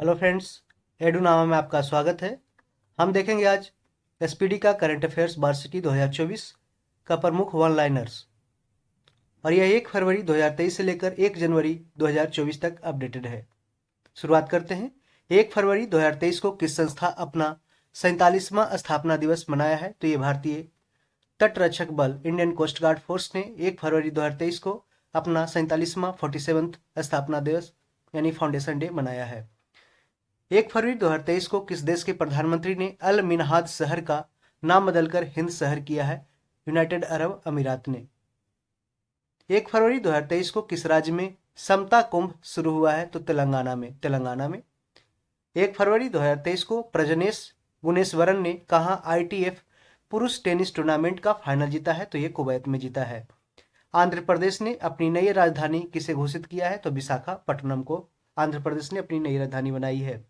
Hello friends, edu नामा में आपका स्वागत है। हम देखेंगे आज एसपीडी का करंट अफेयर्स वार्षिकी 2024 का प्रमुख वन लाइनर्स, और यह 1 फरवरी 2023 से लेकर 1 जनवरी 2024 तक अपडेटेड है। शुरुआत करते हैं। 1 फरवरी 2023 को किस संस्था अपना 47वां स्थापना दिवस मनाया है? तो ये भारतीय तटरक्षक बल इंडियन कोस्ट गार्ड फोर्स ने 1 फरवरी 2023 को अपना 47वां 47th स्थापना दिवस यानी फाउंडेशन डे मनाया है। 1 फरवरी 2023 को किस देश के प्रधानमंत्री ने अल मिनहाद शहर का नाम बदलकर हिंद शहर किया है? यूनाइटेड अरब अमीरात ने। 1 फरवरी 2023 को किस राज्य में समता कुंभ शुरू हुआ है? तो तेलंगाना में। 1 फरवरी 2023 को प्रजनेश गुणेश्वरन ने कहाँ ITF पुरुष टेनिस टूर्नामेंट का फाइनल जीता है? तो ये कुवैत में जीता है। आंध्र प्रदेश ने अपनी नई राजधानी किसे घोषित किया है? तो विशाखापट्टनम को आंध्र प्रदेश ने अपनी नई राजधानी बनाई है।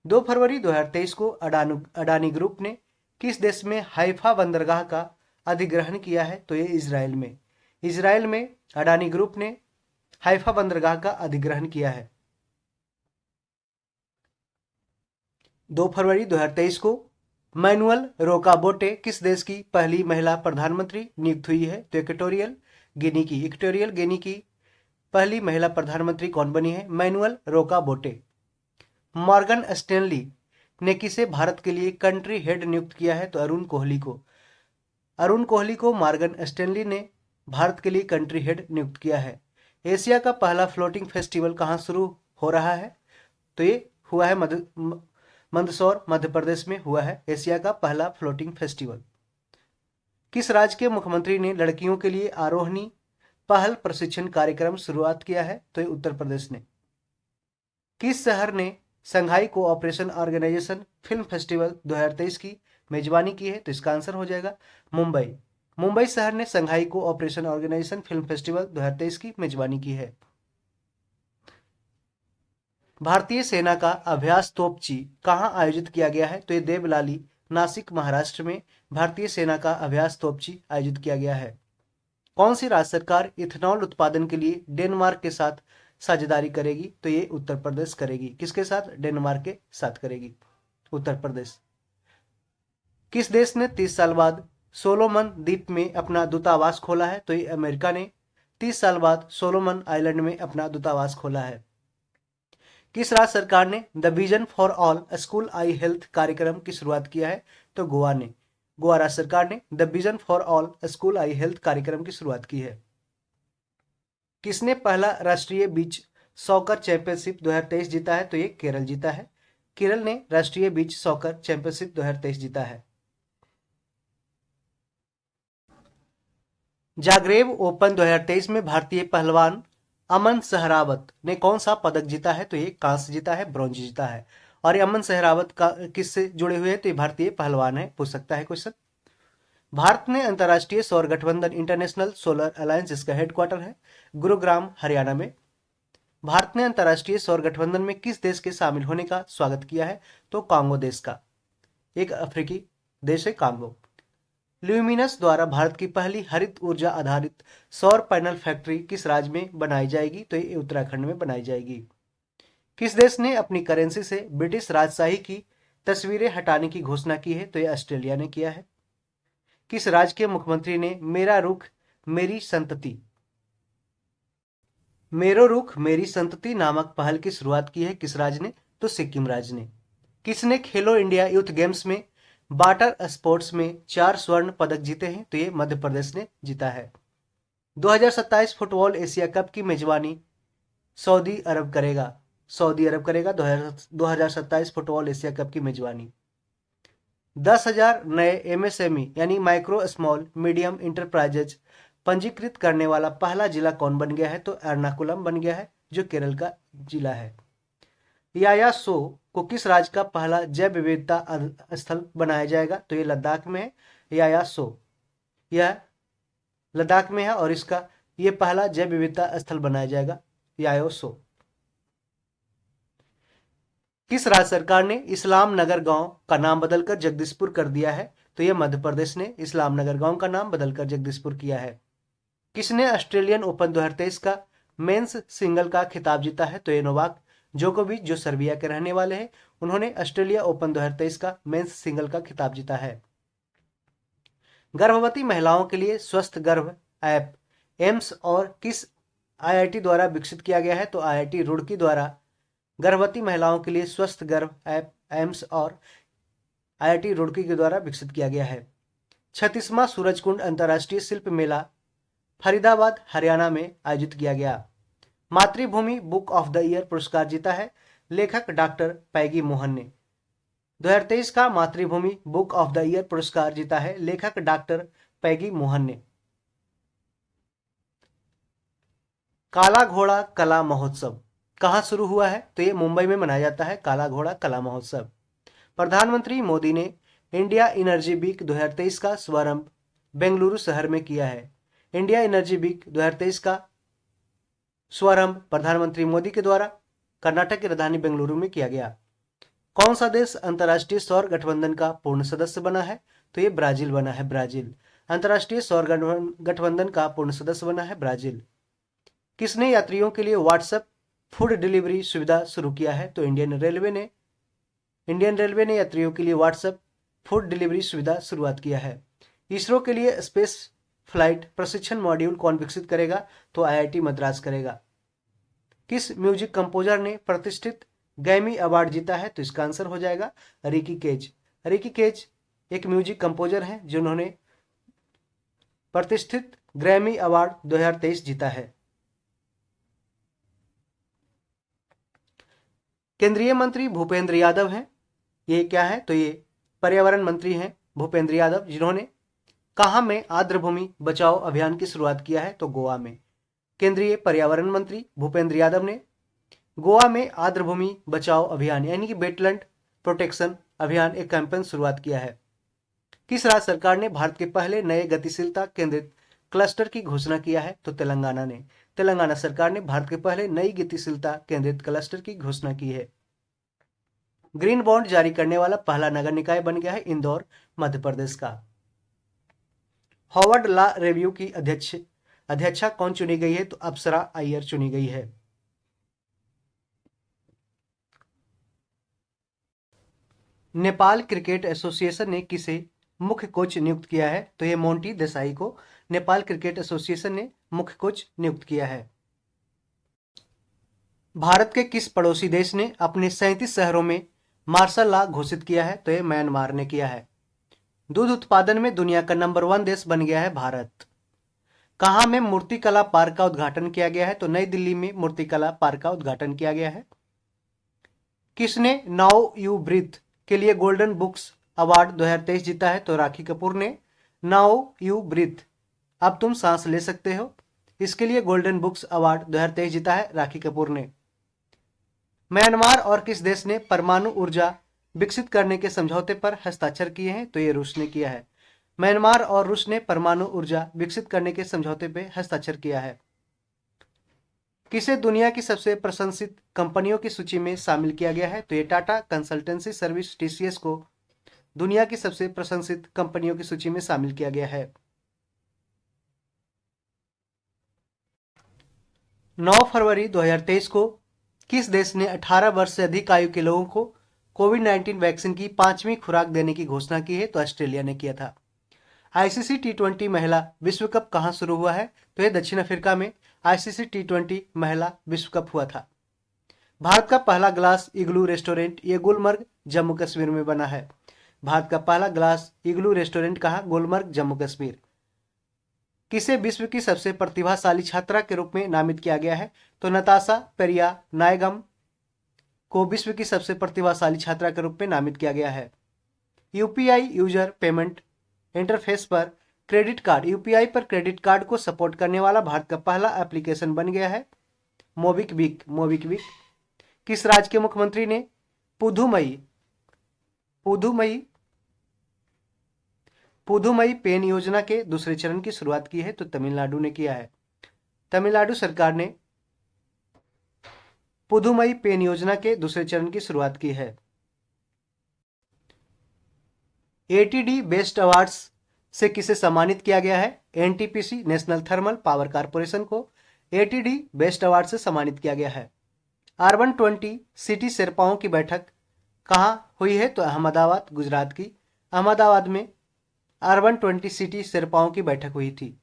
2 फरवरी 2023 को अडानी ग्रुप ने किस देश में हाइफा बंदरगाह का अधिग्रहण किया है? तो ये इजराइल में अडानी ग्रुप ने हाइफा बंदरगाह का अधिग्रहण किया है। 2 फरवरी 2023 को मैनुअल रोकाबोटे किस देश की पहली महिला प्रधानमंत्री नियुक्त हुई है? तो इक्वेटोरियल गिनी की पहली महिला प्रधानमंत्री कौन बनी है? मैनुअल रोकाबोटे। मॉर्गन स्टैनली ने किसे भारत के लिए कंट्री हेड नियुक्त किया है? तो अरुण कोहली को मॉर्गन स्टैनली ने भारत के लिए कंट्री हेड नियुक्त किया है। एशिया का पहला फ्लोटिंग फेस्टिवल कहाँ शुरू हो रहा है? तो ये हुआ है मंदसौर मध्य प्रदेश में हुआ है एशिया का पहला फ्लोटिंग फेस्टिवल। किस राज्य के मुख्यमंत्री ने लड़कियों के लिए आरोहणी पहल प्रशिक्षण कार्यक्रम शुरुआत किया है? तो ये उत्तर प्रदेश ने। किस शहर ने संघाई कोऑपरेशन ऑर्गेनाइजेशन फिल्म फेस्टिवल 2023 की मेजबानी की है? तो इसका आंसर हो जाएगा मुंबई शहर ने संघाई कोऑपरेशन ऑर्गेनाइजेशन फिल्म फेस्टिवल 2023 की मेजबानी की है। भारतीय सेना का अभ्यास तोपची कहाँ आयोजित किया गया है? तो ये देवलाली नासिक महाराष्ट्र में भारतीय सेना का अभ्यास तोपची आयोजित किया गया है। कौन सी राज्य सरकार इथेनॉल उत्पादन के लिए डेनमार्क के साथ साझेदारी करेगी? तो ये उत्तर प्रदेश करेगी। किसके साथ? डेनमार्क के साथ करेगी उत्तर प्रदेश। किस देश ने 30 साल बाद सोलोमन द्वीप में अपना दूतावास खोला है? तो ये अमेरिका ने 30 साल बाद सोलोमन आइलैंड में अपना दूतावास खोला है। किस राज्य सरकार ने the vision for all school I health कार्यक्रम की शुरुआत किया है? तो गोवा राज्य सरकार ने the vision for all school I health कार्यक्रम की शुरुआत की है। किसने पहला राष्ट्रीय बीच सॉकर चैंपियनशिप 2023 जीता है? तो ये केरल जीता है। केरल ने राष्ट्रीय बीच सॉकर चैंपियनशिप 2023 जीता है। जाग्रेब ओपन 2023 में भारतीय पहलवान अमन सहरावत ने कौन सा पदक जीता है? तो ये कांस्य जीता है, ब्रॉन्ज जीता है। और ये अमन सहरावत का किससे जुड़े हुए हैं? तो ये भारतीय पहलवान है, पूछ सकता है क्वेश्चन। भारत ने अंतर्राष्ट्रीय सौर गठबंधन इंटरनेशनल सोलर अलायंस, जिसका हेडक्वार्टर है गुरुग्राम हरियाणा में, भारत ने अंतर्राष्ट्रीय सौर गठबंधन में किस देश के शामिल होने का स्वागत किया है? तो कांगो देश का, एक अफ्रीकी देश है कांगो। ल्यूमिनस द्वारा भारत की पहली हरित ऊर्जा आधारित सौर पैनल फैक्ट्री किस राज्य में बनाई जाएगी? तो ये उत्तराखंड में बनाई जाएगी। किस देश ने अपनी करेंसी से ब्रिटिश राजशाही की तस्वीरें हटाने की घोषणा की है? तो ये ऑस्ट्रेलिया ने किया है। किस राज्य के मुख्यमंत्री ने मेरा रुख मेरी संतति नामक पहल की शुरुआत की है? किस राज्य ने? तो सिक्किम राज्य ने। किसने खेलो इंडिया यूथ गेम्स में वाटर स्पोर्ट्स में 4 स्वर्ण पदक जीते हैं? तो ये मध्य प्रदेश ने जीता है। 2027 फुटबॉल एशिया कप की मेजबानी सऊदी अरब करेगा 2027 फुटबॉल एशिया कप की मेजबानी। 10,000 नए MSME यानी माइक्रो स्मॉल मीडियम इंटरप्राइजेज पंजीकृत करने वाला पहला जिला कौन बन गया है? तो एर्नाकुलम बन गया है, जो केरल का जिला है। यायासो को किस राज्य का पहला जैव विविधता स्थल बनाया जाएगा? तो ये लद्दाख में है। यायासो यह लद्दाख में है और इसका ये पहला जैव विविधता स्थल बनाया जाएगा, यायोसो। किस राज्य सरकार ने इस्लाम नगर गांव का नाम बदलकर जगदीशपुर कर दिया है? तो यह मध्य प्रदेश ने इस्लाम नगर गांव का नाम बदलकर जगदीशपुर किया है। किसने ऑस्ट्रेलियन ओपन 2023 का मेंस सिंगल का खिताब जीता है? तो ये नोवाक जोकोविच जो सर्बिया के रहने वाले हैं, उन्होंने ऑस्ट्रेलिया ओपन 2023 का मेंस सिंगल का खिताब जीता है। गर्भवती महिलाओं के लिए स्वस्थ गर्भ ऐप एम्स और किस आईआईटी द्वारा विकसित किया गया है? तो आईआईटी रुड़की द्वारा गर्भवती महिलाओं के लिए स्वस्थ गर्भ ऐप एम्स और आईआईटी रुड़की के द्वारा विकसित किया गया है। 36वां सूरजकुंड अंतर्राष्ट्रीय शिल्प मेला फरीदाबाद हरियाणा में आयोजित किया गया। मातृभूमि बुक ऑफ द ईयर पुरस्कार जीता है लेखक डॉक्टर पैगी मोहन ने। 2023 का मातृभूमि बुक ऑफ द ईयर पुरस्कार जीता है लेखक डॉक्टर पैगी मोहन ने। काला घोड़ा कला महोत्सव कहाँ शुरू हुआ है? तो ये मुंबई में मनाया जाता है काला घोड़ा कला महोत्सव। प्रधानमंत्री मोदी ने इंडिया एनर्जी वीक 2023 का शुभारंभ बेंगलुरु शहर में किया है। इंडिया एनर्जी वीक 2023 का शुभारंभ प्रधानमंत्री मोदी के द्वारा कर्नाटक की राजधानी बेंगलुरु में किया गया। कौन सा देश अंतर्राष्ट्रीय सौर गठबंधन का पूर्ण सदस्य बना है? तो ये ब्राजील बना है। ब्राजील अंतर्राष्ट्रीय सौर गठबंधन का पूर्ण सदस्य बना है ब्राजील। किसने यात्रियों के लिए व्हाट्सएप फूड डिलीवरी सुविधा शुरू किया है? तो इंडियन रेलवे ने यात्रियों के लिए व्हाट्सएप फूड डिलीवरी सुविधा शुरुआत किया है। इसरो के लिए स्पेस फ्लाइट प्रशिक्षण मॉड्यूल कौन विकसित करेगा? तो आईआईटी मद्रास करेगा। किस म्यूजिक कंपोजर ने प्रतिष्ठित ग्रैमी अवार्ड जीता है? तो इसका आंसर हो जाएगा रिकी केज। रिकी केज एक म्यूजिक कंपोजर हैं जिन्होंने प्रतिष्ठित ग्रैमी अवार्ड 2023 जीता है। केंद्रीय मंत्री भूपेंद्र यादव हैं। ये क्या है? तो ये पर्यावरण मंत्री हैं भूपेंद्र यादव, जिन्होंने कहाँ में आर्द्रभूमि बचाओ अभियान की शुरुआत किया है? तो गोवा में। केंद्रीय पर्यावरण मंत्री भूपेंद्र यादव ने गोवा में आर्द्रभूमि बचाओ अभियान यानी कि वेटलैंड प्रोटेक्शन अभियान एक कैंपेन शुरुआत किया है। किस राज्य सरकार ने भारत के पहले नए गतिशीलता केंद्रित क्लस्टर की घोषणा किया है? तो तेलंगाना ने। तेलंगाना सरकार ने भारत के पहले नई गतिशीलता केंद्रित क्लस्टर की घोषणा की है। ग्रीन बॉन्ड जारी करने वाला पहला नगर निकाय बन गया है इंदौर, मध्य प्रदेश का। हार्वर्ड लॉ रिव्यू की अध्यक्षा कौन चुनी गई है? तो अप्सरा अय्यर चुनी गई है। नेपाल क्रिकेट एसोसिएशन ने किसे मुख्य कोच नियुक्त किया है? तो ये मोंटी देसाई को नेपाल क्रिकेट एसोसिएशन ने मुख्य कोच नियुक्त किया है। भारत के किस पड़ोसी देश ने अपने 37 शहरों में मार्शल लॉ घोषित किया है? तो ये म्यांमार ने किया है। दूध उत्पादन में दुनिया का नंबर 1 देश बन गया है भारत। कहाँ में मूर्तिकला पार्क का उद्घाटन किया गया है? तो नई दिल्ली में मूर्तिकला पार्क का उद्घाटन किया गया है। किसने नाउ यू ब्रीथ के लिए गोल्डन बुक्स अवार्ड 2023 जीता है? तो राखी कपूर ने नाउ यू ब्रीथ अब तुम सांस ले सकते हो, इसके लिए गोल्डन बुक्स अवार्ड 2023 जीता है राखी कपूर ने। म्यांमार और किस देश ने परमाणु ऊर्जा विकसित करने के समझौते पर हस्ताक्षर किए हैं? तो ये रूस ने किया है। म्यांमार और रूस ने परमाणु ऊर्जा विकसित करने के समझौते पर हस्ताक्षर किया है। किसे दुनिया की सबसे प्रशंसित कंपनियों की सूची में शामिल किया गया है? तो ये टाटा कंसल्टेंसी सर्विस टीसीएस को दुनिया की सबसे प्रशंसित कंपनियों की सूची में शामिल किया गया है। 9 फरवरी 2023 को किस देश ने 18 वर्ष से अधिक आयु के लोगों को कोविड-19 वैक्सीन की 5वीं खुराक देने की घोषणा की है? तो ऑस्ट्रेलिया ने किया था। आईसीसी टी20 महिला विश्व कप कहां शुरू हुआ है? तो यह दक्षिण अफ्रीका में आईसीसी टी20 महिला विश्व कप हुआ था। भारत का पहला ग्लास इग्लू रेस्टोरेंट ये गुलमर्ग जम्मू कश्मीर में बना है। भारत का पहला ग्लास इग्लू रेस्टोरेंट कहाँ? गुलमर्ग जम्मू कश्मीर। किसे विश्व की सबसे प्रतिभाशाली छात्रा के रूप में नामित किया गया है? तो नताशा पेरिया नायगम को विश्व की सबसे प्रतिभाशाली छात्रा के रूप में नामित किया गया है। यूपीआई यूजर पेमेंट इंटरफेस पर यूपीआई पर क्रेडिट कार्ड को सपोर्ट करने वाला भारत का पहला एप्लीकेशन बन गया है मोबिक्विक। किस राज्य के मुख्यमंत्री ने पुदुमई पेन योजना के दूसरे चरण की शुरुआत की है? तो तमिलनाडु ने किया है। तमिलनाडु सरकार ने पुदुमई पेन योजना के दूसरे चरण की शुरुआत की है। एटीडी बेस्ट अवार्ड्स से किसे सम्मानित किया गया है? NTPC national thermal power corporation को एटीडी बेस्ट अवार्ड से सम्मानित किया गया है। R120 सिटी शेरपाओं की बैठक कहाँ हुई है? तो अहमदाबाद, गुजरात की अहमदाबाद में R120 सिटी शेरपाओं की बैठक हुई थी।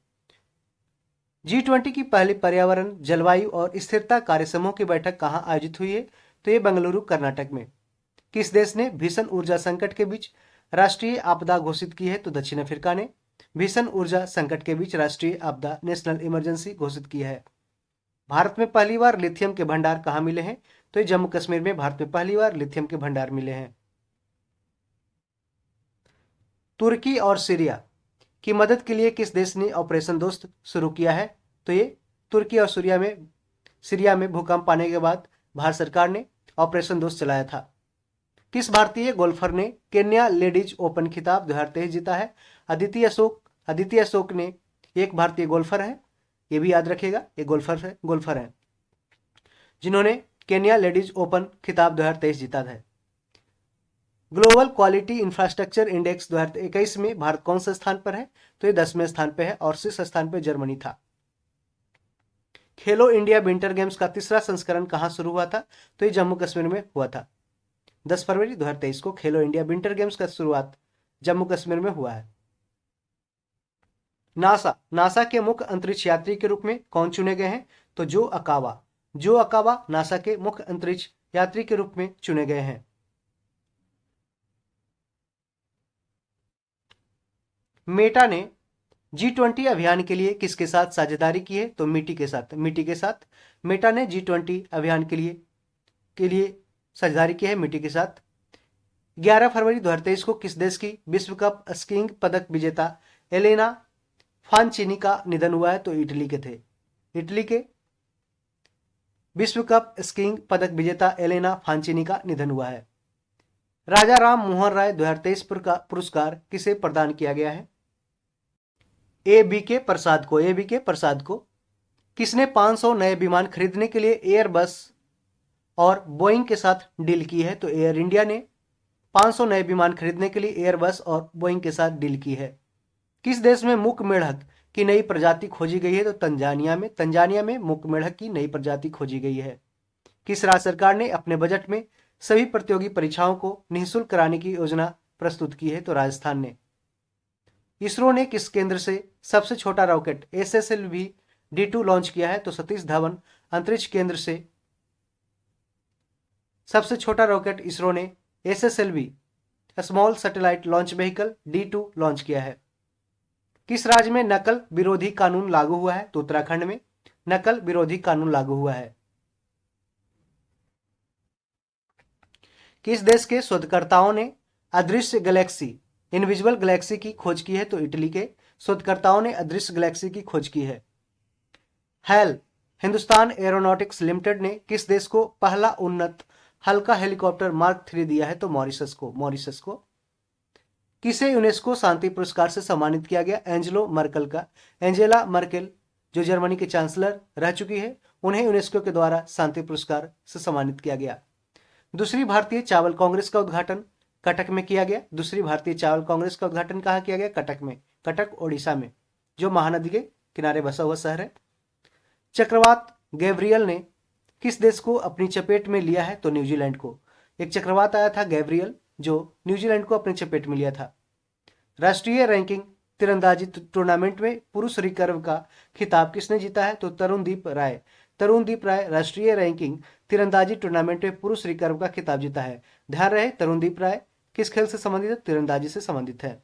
G20 की पहली पर्यावरण, जलवायु और स्थिरता कार्यसमूह की बैठक कहाँ आयोजित हुई है? तो ये बेंगलुरु, कर्नाटक में। किस देश ने भीषण ऊर्जा संकट के बीच राष्ट्रीय आपदा घोषित की है? तो दक्षिण अफ्रीका ने भीषण ऊर्जा संकट के बीच राष्ट्रीय आपदा, नेशनल इमरजेंसी घोषित की है। भारत में पहली बार लिथियम के भंडार कहाँ मिले हैं? तो ये जम्मू कश्मीर में भारत में पहली बार लिथियम के भंडार मिले हैं। तुर्की और सीरिया की मदद के लिए किस देश ने ऑपरेशन दोस्त शुरू किया है? तो ये तुर्की और सीरिया में भूकंप आने के बाद भारत सरकार ने ऑपरेशन दोस्त चलाया था। किस भारतीय गोल्फर ने केन्या लेडीज ओपन खिताब 2023 जीता है? अदिति अशोक ने एक भारतीय गोल्फर है, ये भी याद रखिएगा, ये गोल्फर है जिन्होंने केन्या लेडीज ओपन खिताब 2023 जीता है। ग्लोबल क्वालिटी इंफ्रास्ट्रक्चर इंडेक्स 2021 में भारत कौन से स्थान पर है? तो ये 10वें स्थान पर है और शीर्ष स्थान पर जर्मनी था। खेलो इंडिया विंटर गेम्स का तीसरा संस्करण कहाँ शुरू हुआ था? तो ये जम्मू कश्मीर में हुआ था। 10 फरवरी 2023 को खेलो इंडिया विंटर गेम्स का शुरुआत जम्मू कश्मीर में हुआ है। नासा के मुख्य अंतरिक्ष यात्री के रूप में कौन चुने गए हैं? तो जो अकावा नासा के मुख्य अंतरिक्ष यात्री के रूप में चुने गए हैं। मेटा ने G20 अभियान के लिए किसके साथ साझेदारी की है? तो मिटी के साथ मेटा ने G20 अभियान के लिए साझेदारी की है मिटी के साथ। 11 फरवरी 2023 को किस देश की विश्व कप स्कीइंग पदक विजेता एलेना फांचिनी का निधन हुआ है? तो इटली के विश्व कप स्कीइंग पदक विजेता एलेना फांचिनी का निधन हुआ है। राजा राम मोहन राय 2023 पुरस्कार किसे प्रदान किया गया है? ए बी के प्रसाद को। किसने 500 नए विमान खरीदने के लिए एयरबस और बोइंग के साथ डील की है? तो एयर इंडिया ने 500 नए विमान खरीदने के लिए एयरबस और बोइंग के साथ डील की है। किस देश में मूक मेढक की नई प्रजाति खोजी गई है? तो तंजानिया में मूक मेढक की नई प्रजाति खोजी गई है। किस राज्य सरकार ने अपने बजट में सभी प्रतियोगी परीक्षाओं को निःशुल्क कराने की योजना प्रस्तुत की है? तो राजस्थान ने। इसरो ने किस केंद्र से सबसे छोटा रॉकेट SSLV-D2 लॉन्च किया है? तो सतीश धवन अंतरिक्ष केंद्र से सबसे छोटा रॉकेट इसरो ने SSLV small satellite launch vehicle D2 launch किया है। किस राज्य में नकल विरोधी कानून लागू हुआ है? तो उत्तराखंड में नकल विरोधी कानून लागू हुआ है। किस देश के शोधकर्ताओं ने अदृश्य गैलेक्सी इनविजिबल गैलेक्सी की खोज की है? तो इटली के शोधकर्ताओं ने अदृश्य गैलेक्सी की खोज की है। हैल हिंदुस्तान एरोनॉटिक्स लिमिटेड ने किस देश को पहला उन्नत हल्का हेलीकॉप्टर मार्क 3 दिया है? तो मॉरिशस को। किसे यूनेस्को शांति पुरस्कार से सम्मानित किया गया? एंजेला मर्केल जो जर्मनी के चांसलर रह चुकी है, उन्हें यूनेस्को के द्वारा शांति पुरस्कार से सम्मानित किया गया। दूसरी भारतीय चावल कांग्रेस का उद्घाटन कटक में किया गया। दूसरी भारतीय चावल कांग्रेस का उद्घाटन कहाँ किया गया? कटक ओडिशा में, जो महानदी के किनारे बसा हुआ शहर है। चक्रवात गैब्रियल ने किस देश को अपनी चपेट में लिया है? तो न्यूजीलैंड को। एक चक्रवात आया था गैब्रियल जो न्यूजीलैंड को अपनी चपेट में लिया था। राष्ट्रीय रैंकिंग तीरंदाजी टूर्नामेंट में पुरुष रिकर्व का खिताब किसने जीता है? तो तरुणदीप राय राष्ट्रीय रैंकिंग तीरंदाजी टूर्नामेंट में पुरुष रिकर्व का खिताब जीता है। ध्यान रहे, तरुणदीप राय किस खेल से संबंधित है? तीरंदाजी से संबंधित है।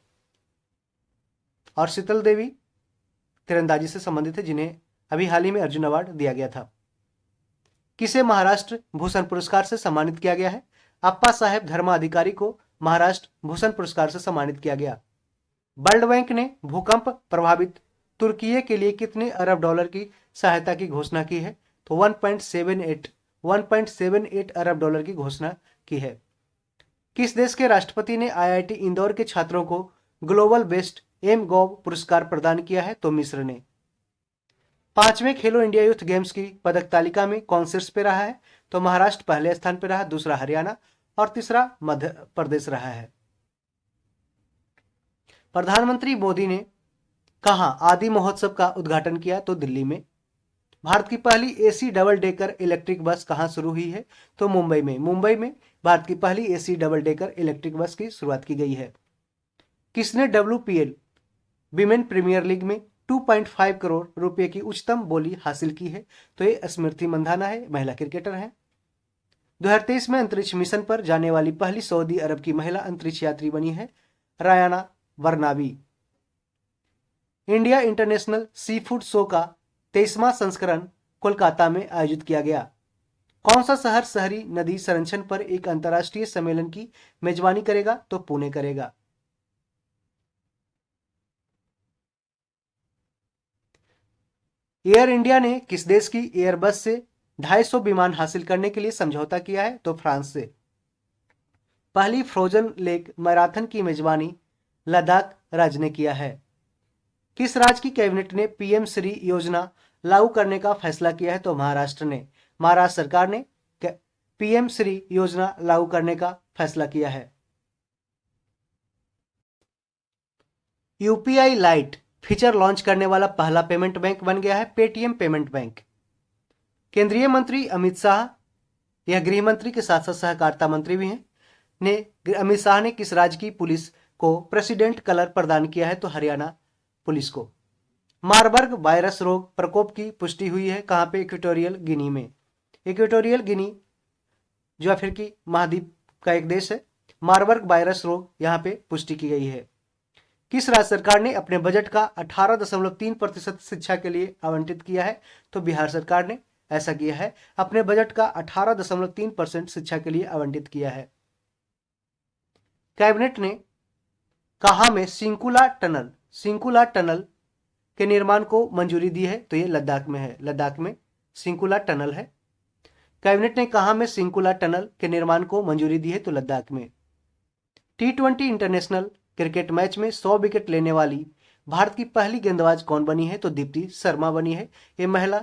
और शीतल देवी तीरंदाजी से संबंधित है, जिन्हें अभी हाल ही में अर्जुन अवार्ड दिया गया था। किसे महाराष्ट्र भूषण पुरस्कार से सम्मानित किया गया है? अप्पा साहेब धर्माधिकारी को महाराष्ट्र भूषण पुरस्कार से सम्मानित किया गया। वर्ल्ड बैंक ने भूकंप प्रभावित तुर्की के लिए कितने अरब डॉलर की सहायता की घोषणा की है? तो 1.78 अरब डॉलर की घोषणा की है। किस देश के राष्ट्रपति ने IIT इंदौर के छात्रों को ग्लोबल बेस्ट एम.गॉव पुरस्कार प्रदान किया है? तो मिस्र ने। 5वें खेलो इंडिया यूथ गेम्स की पदक तालिका में कौन शीर्ष पे रहा है? तो महाराष्ट्र पहले स्थान पर रहा, दूसरा हरियाणा और तीसरा मध्य प्रदेश रहा है। प्रधानमंत्री मोदी ने कहां आदि महोत्सव का उद्घाटन किया? तो दिल्ली में। भारत की पहली AC double decker electric bus कहाँ शुरू हुई है? तो मुंबई में। मुंबई में भारत की पहली AC double decker electric bus की शुरुआत की गई है। किसने WPL विमेन प्रीमियर लीग में 2.5 करोड़ रुपए की उच्चतम बोली हासिल की है? तो ये स्मृति मंधाना है, महिला क्रिकेटर है। 2023 में अंतरिक्ष मिशन पर जाने वाली पहली सऊदी अरब की महिला अंतरिक्ष यात्री बनी है Rayanna बरनाबी। India international sea food show का 23वां संस्करण कोलकाता में आयोजित किया गया। कौन सा शहर शहरी नदी संरक्षण पर एक अंतर्राष्ट्रीय सम्मेलन की मेजबानी करेगा? तो पुणे करेगा। एयर इंडिया ने किस देश की एयरबस से 250 विमान हासिल करने के लिए समझौता किया है? तो फ्रांस से। पहली फ्रोजन लेक मैराथन की मेजबानी लद्दाख राज्य ने किया है। किस राज्य की कैबिनेट ने पीएम श्री योजना लागू करने का फैसला किया है? तो महाराष्ट्र ने। महाराष्ट्र सरकार ने पीएम श्री योजना लागू करने का फैसला किया है। यूपीआई लाइट फीचर लॉन्च करने वाला पहला पेमेंट बैंक बन गया है पेटीएम पेमेंट बैंक। केंद्रीय मंत्री अमित शाह, यह गृह मंत्री के साथ साथ सहकारिता मंत्री भी हैं, ने अमित शाह ने किस राज्य की पुलिस को प्रेसिडेंट कलर प्रदान किया है? तो हरियाणा पुलिस को। मारबर्ग वायरस रोग प्रकोप की पुष्टि हुई है कहां पे? इक्वेटोरियल गिनी में। इक्वेटोरियल गिनी जो अफ्रीकी महाद्वीप का एक देश है। मारबर्ग वायरस रोग यहां पे पुष्टि की गई है। किस राज्य सरकार ने अपने बजट का 18.3% शिक्षा के लिए आवंटित किया है? तो बिहार सरकार ने ऐसा किया है, अपने बजट का 18.3% शिक्षा के लिए आवंटित किया है। कैबिनेट ने कहां में सिंकुला टनल के निर्माण को मंजूरी दी है? तो ये लद्दाख में है। लद्दाख में सिंकुला टनल है। कैबिनेट ने कहां में सिंकुला टनल के निर्माण को मंजूरी दी है? तो लद्दाख में। T20 इंटरनेशनल क्रिकेट मैच में 100 विकेट लेने वाली भारत की पहली गेंदबाज कौन बनी है? तो दीप्ति शर्मा बनी है। ये महिला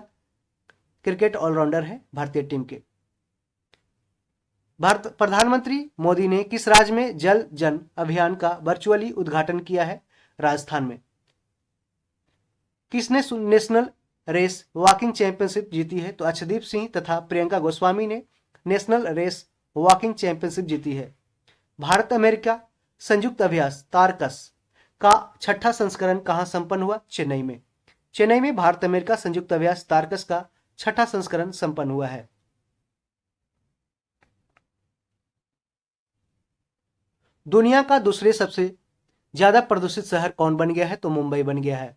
क्रिकेट ऑलराउंडर है भारतीय टीम के। भारत प्रधानमंत्री मोदी ने किस राज्य में जल जन अभियान का वर्चुअली उद्घाटन किया है? राजस्थान में। किसने नेशनल रेस वॉकिंग चैंपियनशिप जीती है? तो अर्शदीप सिंह तथा प्रियंका गोस्वामी ने नेशनल रेस वॉकिंग चैंपियनशिप जीती है। भारत अमेरिका संयुक्त अभ्यास तारकस का 6ठा संस्करण कहां संपन्न हुआ? चेन्नई में। चेन्नई में भारत अमेरिका संयुक्त अभ्यास तारकस का 6ठा संस्करण संपन्न हुआ है। दुनिया का दूसरे सबसे ज्यादा प्रदूषित शहर कौन बन गया है? तो मुंबई बन गया है।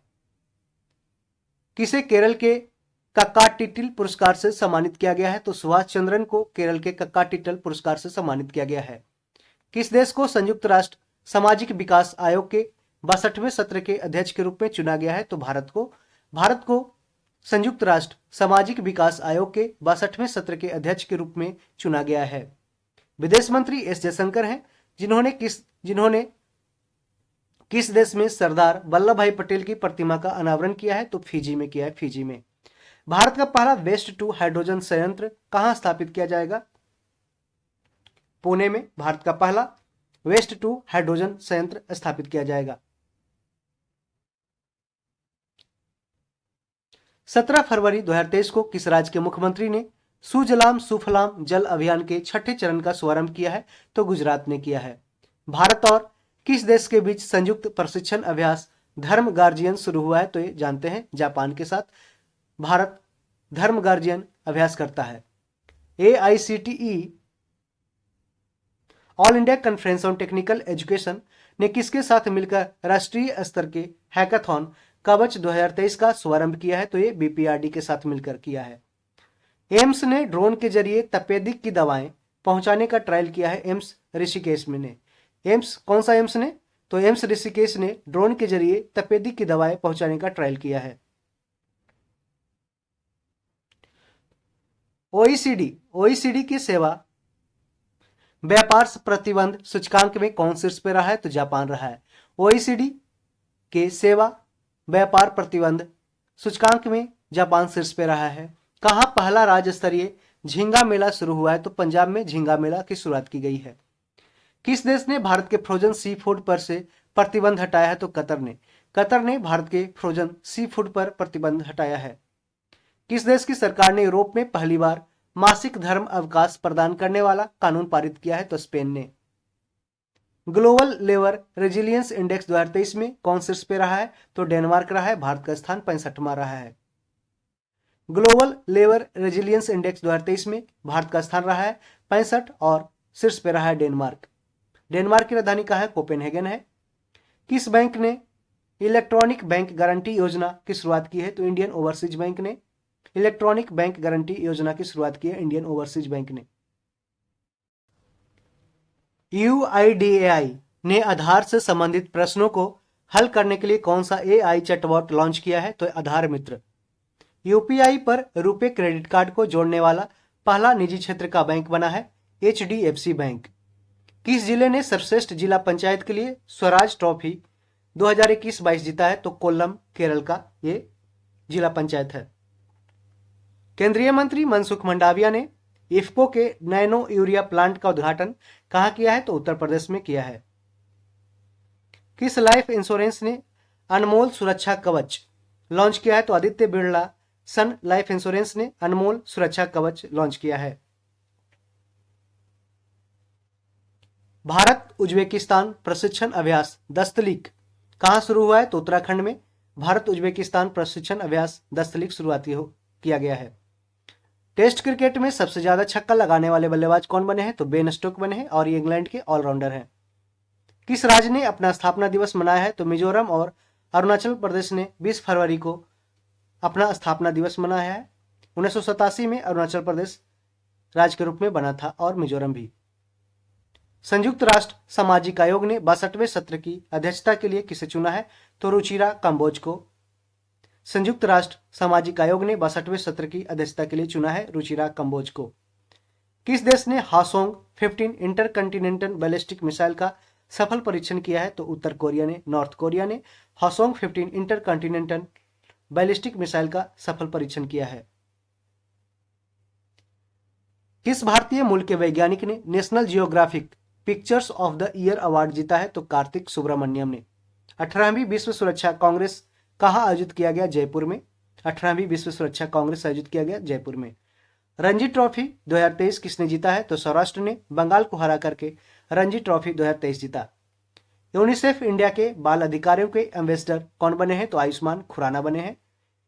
किसे केरल के कक्काटिटिल पुरस्कार से सम्मानित किया गया है? तो सुभाष चंद्रन को केरल के कक्काटिटल पुरस्कार से सम्मानित किया गया है। किस देश को संयुक्त राष्ट्र सामाजिक विकास आयोग के 62वें सत्र के अध्यक्ष के रूप में चुना गया है? तो भारत को। भारत को संयुक्त राष्ट्र सामाजिक विकास आयोग के 62वें सत्र के अध्यक्ष के रूप में चुना गया है। विदेश मंत्री एस जयशंकर हैं, जिन्होंने किस देश में सरदार वल्लभ भाई पटेल की प्रतिमा का अनावरण किया है? तो फिजी में किया है। फिजी में। भारत का पहला वेस्ट टू हाइड्रोजन संयंत्र कहां स्थापित किया जाएगा? पुणे में भारत का पहला वेस्ट टू हाइड्रोजन संयंत्र स्थापित किया जाएगा। 17 फरवरी 2023 को किस राज्य के मुख्यमंत्री ने सुजलाम सुफलाम जल अभियान के 6ठे चरण का शुभारंभ किया है? तो गुजरात ने किया है। भारत और किस देश के बीच संयुक्त प्रशिक्षण अभ्यास धर्म गार्जियन शुरू हुआ है? तो ये जानते हैं, जापान के साथ भारत धर्म गार्जियन अभ्यास करता है। AICTE all India conference on technical education ने किसके साथ मिलकर राष्ट्रीय स्तर के हैकाथॉन कवच 2023 का शुभारंभ किया है? तो ये BPRD के साथ मिलकर किया है। एम्स ने ड्रोन के जरिए तपेदिक की दवाएं पहुंचाने का ट्रायल किया है। एम्स ऋषिकेश में ने। एम्स कौन सा एम्स ने? तो एम्स ऋषिकेश ने ड्रोन के जरिए तपेदिक की दवाएं पहुंचाने का ट्रायल किया है। OECD की सेवा व्यापार प्रतिबंध सूचकांक में कौन शीर्ष पे रहा है? तो जापान रहा है। OECD के सेवा व्यापार प्रतिबंध सूचकांक में जापान शीर्ष पे रहा है। कहां पहला राज्य स्तरीय झींगा मेला शुरू हुआ है? तो पंजाब में झींगा मेला की शुरुआत की गई है। किस देश ने भारत के फ्रोजन सी फूड पर से प्रतिबंध हटाया है? तो कतर ने। कतर ने भारत के फ्रोजन सी फूड पर प्रतिबंध हटाया है। किस देश की सरकार ने यूरोप में पहली बार मासिक धर्म अवकाश प्रदान करने वाला कानून पारित किया है? तो स्पेन ने। ग्लोबल लेबर रेजिलियंस इंडेक्स 2023 में कौन शीर्ष पे रहा है? तो डेनमार्क रहा है। भारत का स्थान 65वां रहा है। ग्लोबल लेबर रेजिलियंस इंडेक्स 2023 में भारत का स्थान रहा है 65 और शीर्ष पे रहा है डेनमार्क। डेनमार्क की राजधानी कहाँ है? कोपेनहेगन है। किस बैंक ने इलेक्ट्रॉनिक बैंक गारंटी योजना की शुरुआत की है? तो इंडियन ओवरसीज बैंक ने इलेक्ट्रॉनिक बैंक गारंटी योजना की शुरुआत की है, इंडियन ओवरसीज बैंक ने। UIDAI ने आधार से संबंधित प्रश्नों को हल करने के लिए कौन सा AI चैटबॉट लॉन्च किया है? तो आधार मित्र। UPI पर रुपे क्रेडिट कार्ड को जोड़ने वाला पहला निजी क्षेत्र का बैंक बना है HDFC बैंक। किस जिले ने सर्वश्रेष्ठ जिला पंचायत के लिए स्वराज ट्रॉफी 2021-22 जीता है? तो कोल्लम केरल का ये जिला पंचायत है। केंद्रीय मंत्री मनसुख मंडाविया ने इफ्को के नैनो यूरिया प्लांट का उद्घाटन कहां किया है? तो उत्तर प्रदेश में किया है। किस लाइफ इंश्योरेंस ने अनमोल सुरक्षा कवच लॉन्च किया है? तो आदित्य बिरला सन लाइफ इंश्योरेंस ने अनमोल सुरक्षा कवच लॉन्च किया है। भारत उज्बेकिस्तान प्रशिक्षण अभ्यास दस्तलीक कहां शुरू हुआ है? तो उत्तराखंड में भारत उज्बेकिस्तान प्रशिक्षण अभ्यास दस्तलीक शुरुआती किया गया है। टेस्ट क्रिकेट में सबसे ज्यादा छक्का लगाने वाले बल्लेबाज कौन बने हैं? तो बेन स्टोक बने हैं और ये इंग्लैंड के ऑलराउंडर हैं। किस राज्य ने अपना स्थापना दिवस मनाया है? तो मिजोरम और अरुणाचल प्रदेश ने 20 फरवरी को अपना स्थापना दिवस मनाया है। 1987 में अरुणाचल प्रदेश राज्य के रूप में बना था और मिजोरम भी। संयुक्त राष्ट्र सामाजिक आयोग ने 62वें सत्र की अध्यक्षता के लिए किसे चुना है? तो रुचिरा कंबोज को। संयुक्त राष्ट्र सामाजिक आयोग ने 62वें सत्र की अध्यक्षता के लिए चुना है रुचिरा कंबोज को। किस देश ने हासोंग 15 इंटरकंटिनेंटल बैलिस्टिक मिसाइल का सफल परीक्षण किया है? तो उत्तर कोरिया ने। नॉर्थ कोरिया ने हासोंग 15 इंटरकंटिनेंटल बैलिस्टिक मिसाइल का सफल परीक्षण किया है। किस भारतीय मूल के वैज्ञानिक ने national geographic pictures of the year award जीता है? तो कार्तिक सुब्रमण्यम ने। 18वीं विश्व सुरक्षा कांग्रेस कहां आयोजित किया गया? जयपुर में। 18वीं विश्व सुरक्षा कांग्रेस आयोजित किया गया जयपुर में। रणजी ट्रॉफी 2023 किसने जीता है? तो सौराष्ट्र ने बंगाल को हरा करके रणजी ट्रॉफी 2023 जीता। यूनिसेफ इंडिया के बाल अधिकारों के एम्बेसडर कौन बने हैं? तो आयुष्मान खुराना बने हैं।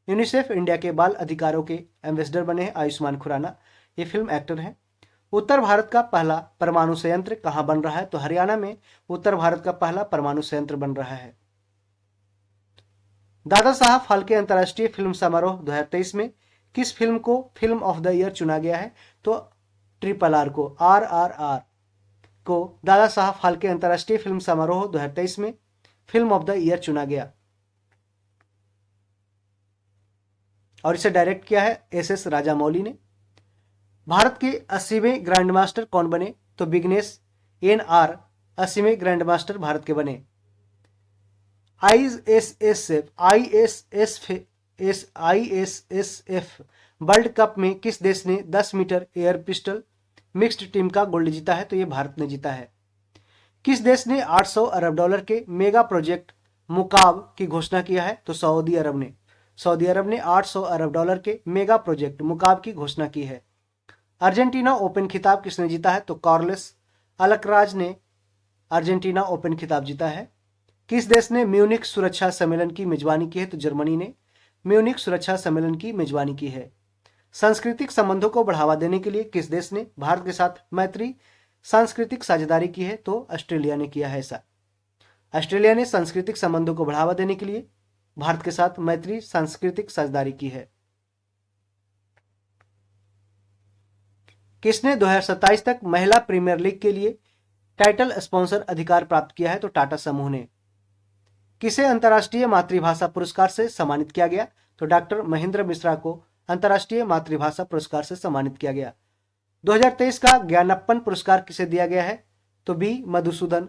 यूनिसेफ इंडिया के बाल अधिकारों के एम्बेसडर बने हैं आयुष्मान खुराना। ये फिल्म एक्टर हैं। उत्तर भारत का पहला परमाणु संयंत्र कहां बन रहा है? तो हरियाणा में उत्तर भारत का पहला परमाणु संयंत्र बन रहा है। दादा साहब फाल्के अंतर्राष्ट्रीय फिल्म समारोह 2023 में किस फिल्म को फिल्म ऑफ द ईयर चुना गया है? तो RRR को। RRR को दादा साहब फाल्के अंतर्राष्ट्रीय फिल्म समारोह 2023 में फिल्म ऑफ द ईयर चुना गया और इसे डायरेक्ट किया है SS राजामौली ने। भारत के 80वें ग्रैंड मास्टर कौन बने? तो विघ्नेश NR 80वें ग्रैंड मास्टर भारत के बने। ISSF वर्ल्ड कप में किस देश ने 10 metre air pistol mixed team का गोल्ड जीता है? तो ये भारत ने जीता है। किस देश ने $800 अरब के मेगा प्रोजेक्ट मुकाब की घोषणा किया है? तो सऊदी अरब ने। सऊदी अरब ने $800 अरब के मेगा प्रोजेक्ट मुकाब की घोषणा की है। अर्जेंटीना ओपन खिताब किसने जीता है? तो कार्लोस अल्कराज ने अर्जेंटीना ओपन खिताब जीता है। किस देश ने म्यूनिख सुरक्षा सम्मेलन की मेजबानी की है? तो जर्मनी ने म्यूनिख सुरक्षा सम्मेलन की मेजबानी की है। सांस्कृतिक संबंधों को बढ़ावा देने के लिए किस देश ने भारत के साथ मैत्री सांस्कृतिक साझेदारी की है? तो ऑस्ट्रेलिया ने किया है ऐसा। ऑस्ट्रेलिया ने सांस्कृतिक संबंधों को बढ़ावा देने के लिए भारत के साथ मैत्री सांस्कृतिक साझेदारी की है। किसने 2027 तक महिला प्रीमियर लीग के लिए टाइटल स्पॉन्सर अधिकार प्राप्त किया है? तो टाटा समूह ने। किसे अंतर्राष्ट्रीय मातृभाषा पुरस्कार से सम्मानित किया गया? तो डॉक्टर महेंद्र मिश्रा को अंतर्राष्ट्रीय मातृभाषा पुरस्कार से सम्मानित किया गया। 2023 का ज्ञानप्पन पुरस्कार किसे दिया गया है? तो B मधुसूदन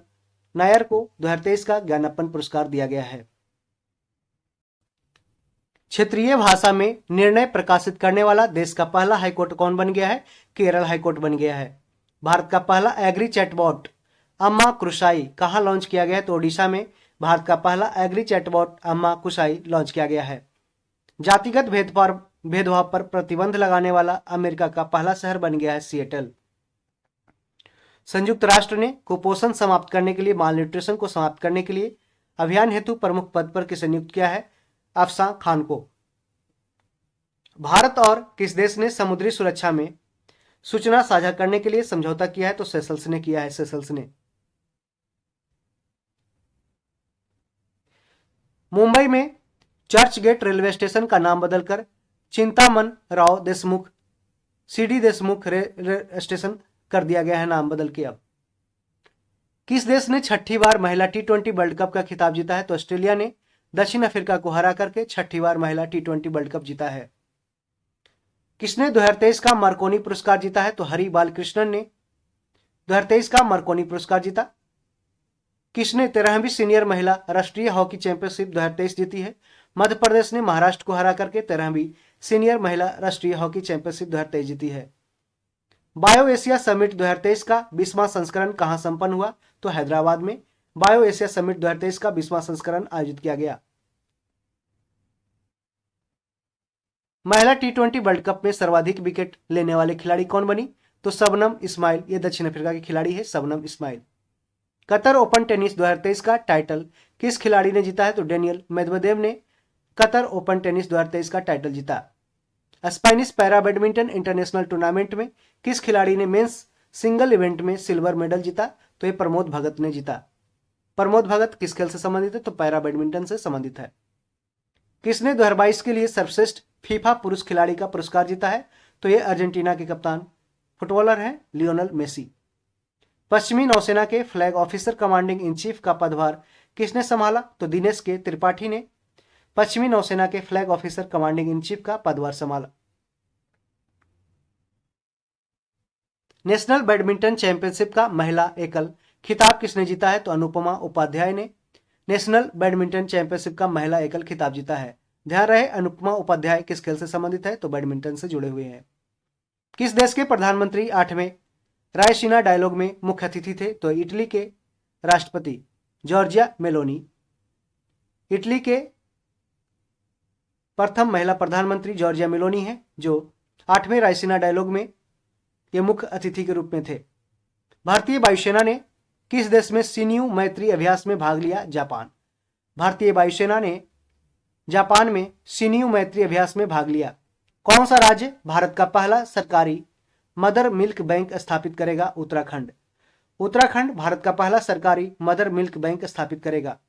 नायर को 2023 का ज्ञानप्पन पुरस्कार दिया गया है। क्षेत्रीय भाषा में निर्णय प्रकाशित करने वाला देश का पहला हाईकोर्ट कौन बन गया है? केरल हाईकोर्ट बन गया है। भारत का पहला एग्री चैटबॉट अम्मा कुशाई कहां लॉन्च किया गया है? तो ओडिशा में भारत का पहला एग्री चैटबॉट अम्मा कुशाई लॉन्च किया गया है। जातिगत भेदभाव भेदभाव पर प्रतिबंध लगाने वाला अमेरिका का पहला शहर बन गया है सिएटल। संयुक्त राष्ट्र ने कुपोषण समाप्त करने के लिए, माल न्यूट्रिशन को समाप्त करने के लिए अभियान हेतु प्रमुख पद पर किसे नियुक्त किया है? अफसा खान को। भारत और किस देश ने समुद्री सुरक्षा में सूचना साझा करने के लिए समझौता किया है? तो सेशल्स ने किया है, सेशल्स ने। मुंबई में चर्च गेट रेलवे स्टेशन का नाम बदलकर चिंतामन राव देशमुख सीडी देशमुख स्टेशन कर दिया गया है, नाम बदल के। अब किस देश ने छठी बार महिला T20 वर्ल्ड कप का खिताब जीता है? तो ऑस्ट्रेलिया ने दक्षिण अफ्रीका को हरा करके छठी बार महिला T20 वर्ल्ड कप जीता है। किसने 2023 का मार्कोनी पुरस्कार जीता है? तो हरि बालकृष्णन ने 2023 का मार्कोनी पुरस्कार जीता। किसने 13वीं सीनियर महिला राष्ट्रीय हॉकी चैंपियनशिप 2023 जीती है? मध्य प्रदेश ने महाराष्ट्र को हरा करके 13वीं सीनियर महिला राष्ट्रीय हॉकी चैंपियनशिप 2023 जीती है। बायो एशिया समिट 2023 का 20वां संस्करण कहां संपन्न हुआ? तो हैदराबाद में बायो एशिया समिट 2023 का 20वां संस्करण आयोजित किया गया। महिला T20 वर्ल्ड कप में सर्वाधिक विकेट लेने वाले खिलाड़ी कौन बनी? तो शबनम इस्माइल। ये दक्षिण अफ्रीका की खिलाड़ी है, Shabnam Ismail. Qatar open tennis 2023 का टाइटल किस खिलाड़ी ने जीता है? तो डेनियल मेदवेदेव ने कतर ओपन टेनिस 2023 का टाइटल जीता। Spanish para badminton international tournament में किस खिलाड़ी ने मेंस सिंगल इवेंट में सिल्वर मेडल जीता? तो ये प्रमोद भगत ने जीता। प्रमोद भगत किस खेल से संबंधित है? तो पैरा बैडमिंटन से संबंधित है। किसने 2022 के लिए सर्वश्रेष्ठ फीफा पुरुष खिलाड़ी का पुरस्कार जीता है? तो ये अर्जेंटीना के कप्तान फुटबॉलर हैं लियोनेल मेसी। पश्चिमी नौसेना के flag officer commanding in chief का पदभार किसने संभाला? तो दिनेश के त्रिपाठी ने पश्चिमी नौसेना के flag officer commanding in chief का पदभार संभाला। नेशनल बैडमिंटन चैंपियनशिप का महिला एकल खिताब किसने जीता है? तो अनुपमा उपाध्याय ने नेशनल बैडमिंटन चैंपियनशिप का महिला एकल खिताब जीता है। ध्यान रहे, अनुपमा उपाध्याय किस खेल से संबंधित है? तो बैडमिंटन से जुड़े हुए हैं। किस देश के प्रधानमंत्री 8वें रायसीना डायलॉग में मुख्य अतिथि थे? तो इटली के राष्ट्रपति जॉर्जिया मेलोनी। इटली के प्रथम महिला प्रधानमंत्री जॉर्जिया मेलोनी है, जो 8वें रायसीना डायलॉग में ये मुख्य अतिथि के रूप में थे। भारतीय वायुसेना ने किस देश में सिन्यू मैत्री अभ्यास में भाग लिया? जापान। भारतीय वायुसेना ने जापान में सिन्यू मैत्री अभ्यास में भाग लिया। कौन सा राज्य भारत का पहला सरकारी मदर मिल्क बैंक स्थापित करेगा? उत्तराखंड। उत्तराखंड भारत का पहला सरकारी मदर मिल्क बैंक स्थापित करेगा।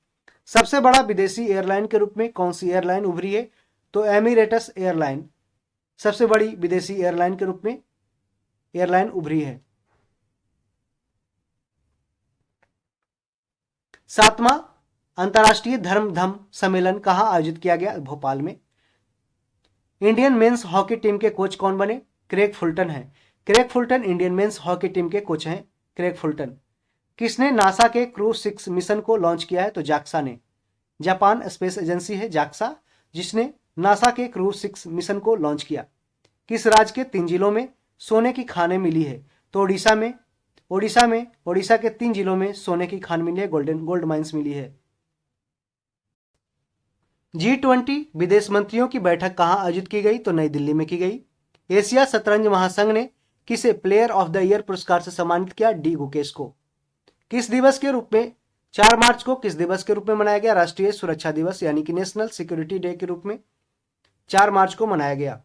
सबसे बड़ा विदेशी एयरलाइन के रूप में कौन सी एयरलाइन उभरी है? तो एमिरेट्स एयरलाइन सबसे बड़ी विदेशी एयरलाइन के रूप में एयरलाइन उभरी है। 7वां अंतर्राष्ट्रीय धर्म सम्मेलन कहां आयोजित किया गया? भोपाल में। इंडियन मेंस हॉकी टीम के कोच कौन बने? क्रेग फुलटन है। Craig Fulton Indian men's hockey team के कोच हैं, क्रेग फुलटन। किसने नासा के क्रू 6 मिशन को लॉन्च किया है? तो जाक्सा ने। जापान स्पेस एजेंसी है जाक्सा, जिसने नासा के क्रू 6 मिशन को लॉन्च किया। किस राज्य के 3 जिलों में सोने की खानें मिली है? तो ओडिशा के 3 जिलों में सोने की खान मिली है, गोल्ड माइंस मिली है। G20 विदेश मंत्रियों की बैठक कहां आयोजित की गई? तो नई दिल्ली में की गई। एशिया शतरंज महासंघ ने किसे प्लेयर ऑफ द ईयर पुरस्कार से सम्मानित किया? डी गुकेश को। किस दिवस के रूप में 4 मार्च को किस दिवस के रूप में मनाया गया? राष्ट्रीय सुरक्षा दिवस यानी कि नेशनल सिक्योरिटी डे के रूप में 4 मार्च को मनाया गया।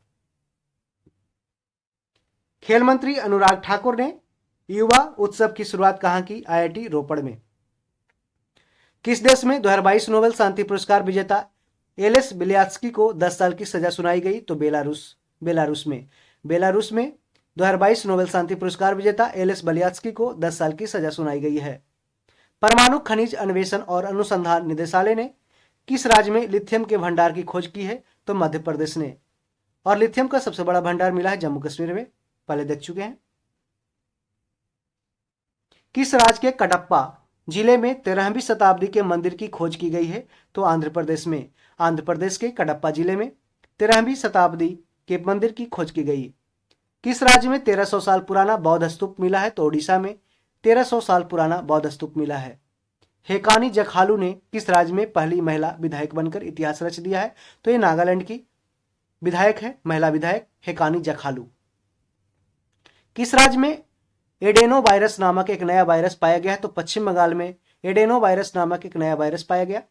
खेल मंत्री अनुराग ठाकुर ने युवा उत्सव की शुरुआत कहां की? IIT रोपड़ में। किस देश में 2022 नोबेल शांति पुरस्कार विजेता एलेस बेलियात्स्की को 10 साल की सजा सुनाई गई? तो बेलारूस में 2022 नोबेल शांति पुरस्कार विजेता एलेस बेलियात्स्की को 10 साल की सजा सुनाई गई है। परमाणु खनिज अन्वेषण और अनुसंधान निदेशालय ने किस राज्य में लिथियम के भंडार की खोज की है? तो मध्य प्रदेश ने। और लिथियम का सबसे बड़ा भंडार मिला है जम्मू कश्मीर में, पहले देख चुके हैं। किस राज्य के कडप्पा जिले में 13वीं शताब्दी के मंदिर की खोज की गई है? तो आंध्र प्रदेश में। आंध्र प्रदेश के कडप्पा जिले में 13वीं शताब्दी के मंदिर की खोज की गई। किस राज्य में 1300 साल पुराना बौद्ध स्तूप मिला है? तो ओडिशा में 1300 साल पुराना बौद्ध स्तूप मिला है। हेकानी जखालू ने किस राज्य में पहली महिला विधायक बनकर इतिहास रच दिया है? तो ये नागालैंड की विधायक है, महिला विधायक हेकानी जखालू। किस राज्य में एडेनो वायरस नामक एक नया वायरस पाया गया है? तो पश्चिम बंगाल में एडेनो वायरस नामक एक नया वायरस पाया गया।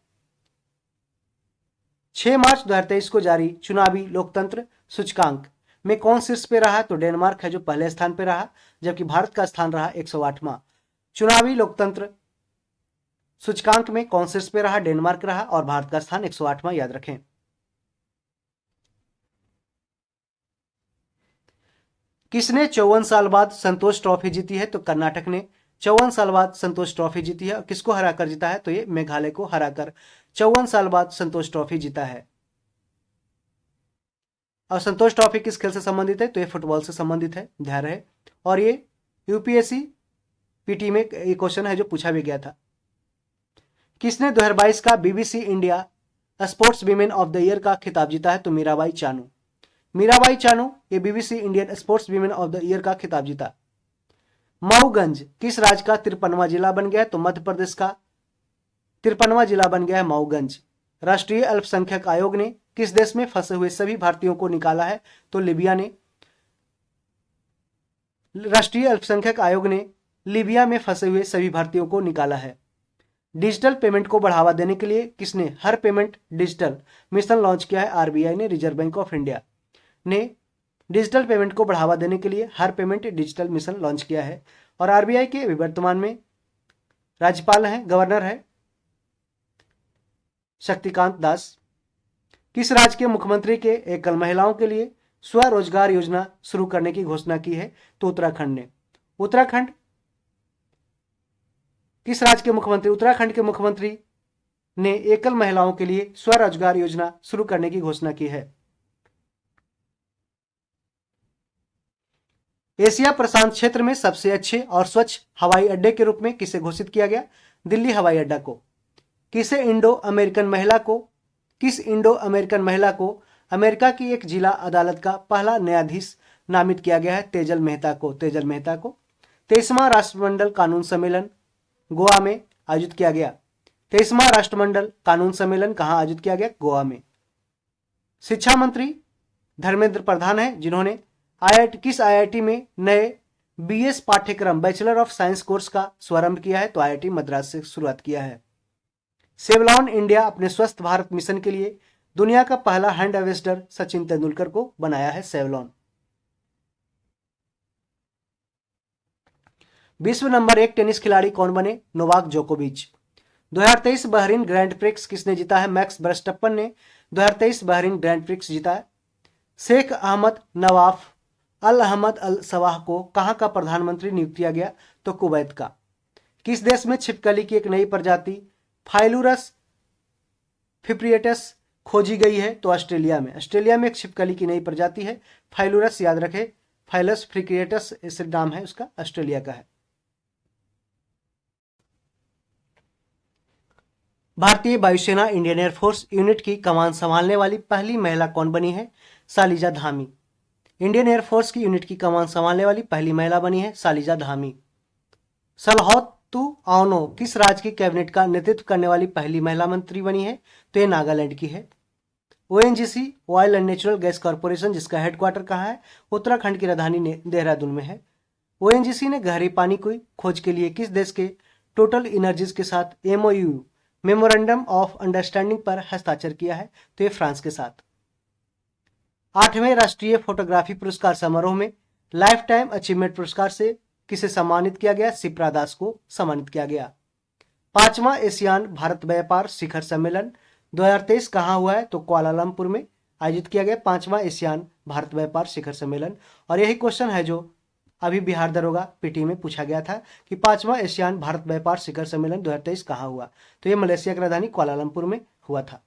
6 मार्च 2023 को जारी चुनावी लोकतंत्र सूचकांक में कौन शीर्ष पे रहा? तो डेनमार्क है जो पहले स्थान पे रहा, जबकि भारत का स्थान रहा 108वां। चुनावी लोकतंत्र सूचकांक में कौन शीर्ष पे रहा? डेनमार्क रहा, और भारत का स्थान 108वां, याद रखें। किसने 54 साल बाद संतोष ट्रॉफी जीती है? तो कर्नाटक ने 54 साल बाद संतोष ट्रॉफी जीती है। और किसको हराकर जीता है? तो ये मेघालय को हराकर 54 साल बाद संतोष ट्रॉफी जीता है। और संतोष ट्रॉफी किस खेल से संबंधित है? तो ये फुटबॉल से संबंधित है, ध्यान रहे। और ये यूपीएससी पीटी में एक क्वेश्चन है जो पूछा भी गया था। किसने 2022 का BBC India sports women of the year का खिताब जीता है? तो मीराबाई चानू। मीराबाई चानू ये BBC Indian sports women of the year का खिताब जीता। मऊगंज किस राज्य का 53वां जिला बन गया है? तो मध्य प्रदेश का 53वां जिला बन गया है मऊगंज। राष्ट्रीय अल्पसंख्यक आयोग ने किस देश में फंसे हुए सभी भारतीयों को निकाला है? तो लीबिया ने। राष्ट्रीय अल्पसंख्यक आयोग ने लीबिया में फंसे हुए सभी भारतीयों को निकाला है। डिजिटल पेमेंट को बढ़ावा देने के लिए किसने हर पेमेंट डिजिटल मिशन लॉन्च किया है? आरबीआई ने, रिजर्व बैंक ऑफ इंडिया ने डिजिटल पेमेंट को बढ़ावा देने के लिए हर पेमेंट डिजिटल मिशन लॉन्च किया है। और आरबीआई के वर्तमान में राज्यपाल हैं, गवर्नर है शक्तिकांत दास। किस राज्य के मुख्यमंत्री के एकल महिलाओं के लिए स्वरोजगार योजना शुरू करने की घोषणा की है? तो उत्तराखंड ने। उत्तराखंड किस राज्य के मुख्यमंत्री? उत्तराखंड के मुख्यमंत्री ने एकल महिलाओं के लिए स्वरोजगार योजना शुरू करने की घोषणा की है। एशिया प्रशांत क्षेत्र में सबसे अच्छे और स्वच्छ हवाई अड्डे के रूप में किसे घोषित किया गया? दिल्ली हवाई अड्डा को। किस इंडो अमेरिकन महिला को अमेरिका की एक जिला अदालत का पहला न्यायाधीश नामित किया गया है? तेजल मेहता को। 23वां राष्ट्रमंडल कानून सम्मेलन गोवा में आयोजित किया गया। 23वां राष्ट्रमंडल कानून सम्मेलन कहां आयोजित किया गया? गोवा में। शिक्षा मंत्री धर्मेंद्र प्रधान है जिन्होंने किस आईआईटी में नए बीएस पाठ्यक्रम बैचलर ऑफ साइंस कोर्स का शुभारंभ किया है? तो आईआईटी मद्रास से शुरुआत किया है। सेवलॉन इंडिया अपने स्वस्थ भारत मिशन के लिए दुनिया का पहला हैंड एम्बेसडर सचिन तेंदुलकर को बनाया है सेवलॉन। विश्व नंबर 1 टेनिस खिलाड़ी कौन बने? नोवाक जोकोविच। 2023 बहरीन ग्रैंड प्रिक्स किसने जीता है? मैक्स वर्स्टप्पन ने 2023 बहरीन ग्रैंड प्रिक्स जीता है। शेख अहमद नवाफ अल अहमद अल सवाह को कहां का प्रधानमंत्री नियुक्त किया गया? तो कुवैत का। किस देश में छिपकली की एक नई प्रजाति फाइलुरस फिप्रिएटस खोजी गई है? तो ऑस्ट्रेलिया में। ऑस्ट्रेलिया में एक छिपकली की नई प्रजाति है फाइलुरस, याद रखें, फाइलस फिप्रिएटस ऐसे नाम है उसका, ऑस्ट्रेलिया का है। भारतीय वायुसेना इंडियन एयरफोर्स यूनिट की कमान संभालने वाली पहली महिला कौन बनी है? शालिजा धामी। इंडियन एयरफोर्स की यूनिट की कमान संभालने वाली पहली महिला बनी है शालिजा धामी। सलहौतु आओनो किस राज्य की कैबिनेट का नेतृत्व करने वाली पहली महिला मंत्री बनी है? तो ये नागालैंड की है। ONGC oil and natural gas corporation जिसका हेडक्वार्टर कहाँ है? उत्तराखंड की राजधानी देहरादून में है। ओएनजीसी ने गहरे पानी की खोज के लिए किस देश के टोटल एनर्जीज के साथ एमओयू मेमोरेंडम ऑफ अंडरस्टैंडिंग पर हस्ताक्षर किया है? तो ये फ्रांस के साथ। 8वें राष्ट्रीय फोटोग्राफी पुरस्कार समारोह में लाइफ टाइम अचीवमेंट पुरस्कार से किसे सम्मानित किया गया? शिप्रा दास को सम्मानित किया गया। 5वां एशियान भारत व्यापार शिखर सम्मेलन 2023 कहाँ हुआ है? तो कुआलालंपुर में आयोजित किया गया 5वां एशियान भारत व्यापार शिखर सम्मेलन। और यही क्वेश्चन है जो अभी बिहार दरोगा पीटी में पूछा गया था कि 5वां एशियान भारत व्यापार शिखर सम्मेलन 2023 कहाँ हुआ? तो ये मलेशिया की राजधानी कुआलालंपुर में हुआ था।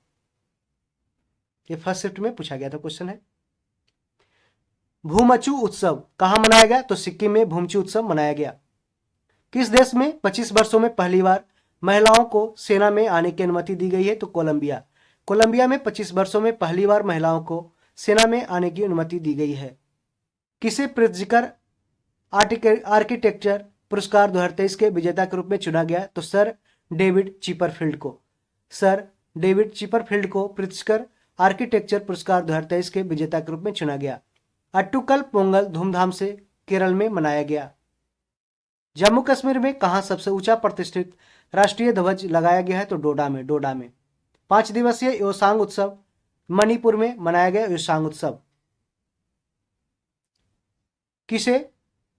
ये फर्स्ट शिफ्ट में पूछा गया था क्वेश्चन है। भूमचू उत्सव कहां मनाया गया? तो सिक्किम में भूमचू उत्सव मनाया गया। किस देश में 25 वर्षों में पहली बार महिलाओं को सेना में आने की अनुमति दी गई है? तो कोलंबिया। कोलंबिया में 25 वर्षों में पहली बार महिलाओं को सेना में आने की अनुमति दी गई है। किसे प्रित्जकर आर्किटेक्चर पुरस्कार 2023 के विजेता के रूप में चुना गया? तो सर डेविड चिपरफील्ड को। सर डेविड चिपरफील्ड को प्रित्जकर आर्किटेक्चर पुरस्कार 2023 के विजेता के रूप में चुना गया। अट्टुकल पोंगल धूमधाम से केरल में मनाया गया। जम्मू कश्मीर में कहां सबसे ऊंचा प्रतिष्ठित राष्ट्रीय ध्वज लगाया गया है? तो डोडा में। 5 दिवसीय योसांग उत्सव मणिपुर में मनाया गया। योसांग उत्सव किसे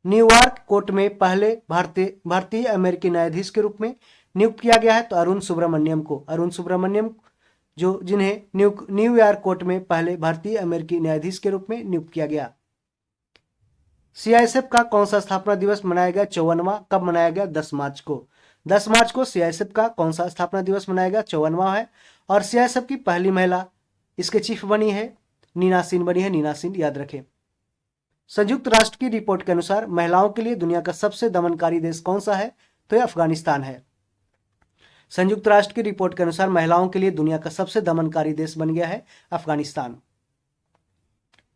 न्यूयॉर्क कोर्ट में पहले भारतीय अमेरिकी न्यायाधीश के रूप में नियुक्त किया गया है? तो अरुण सुब्रमण्यम को। अरुण सुब्रमण्यम जो जिन्हें न्यूयॉर्क कोर्ट में पहले भारतीय अमेरिकी न्यायाधीश के रूप में नियुक्त किया गया। सीआईएसएफ का कौन सा स्थापना दिवस मनाया गया? 54वां। कब मनाया गया? 10 मार्च को। 10 मार्च को सीआईएसएफ का कौन सा स्थापना दिवस मनाया गया? 54वां है। और सीआईएसएफ की पहली महिला इसके चीफ बनी है नीना सिंह बनी है। नीना सिंह याद रखें। संयुक्त राष्ट्र की रिपोर्ट के अनुसार महिलाओं के लिए दुनिया का सबसे दमनकारी देश कौन सा है? तो यह अफगानिस्तान है। संयुक्त राष्ट्र की रिपोर्ट के अनुसार महिलाओं के लिए दुनिया का सबसे दमनकारी देश बन गया है अफगानिस्तान।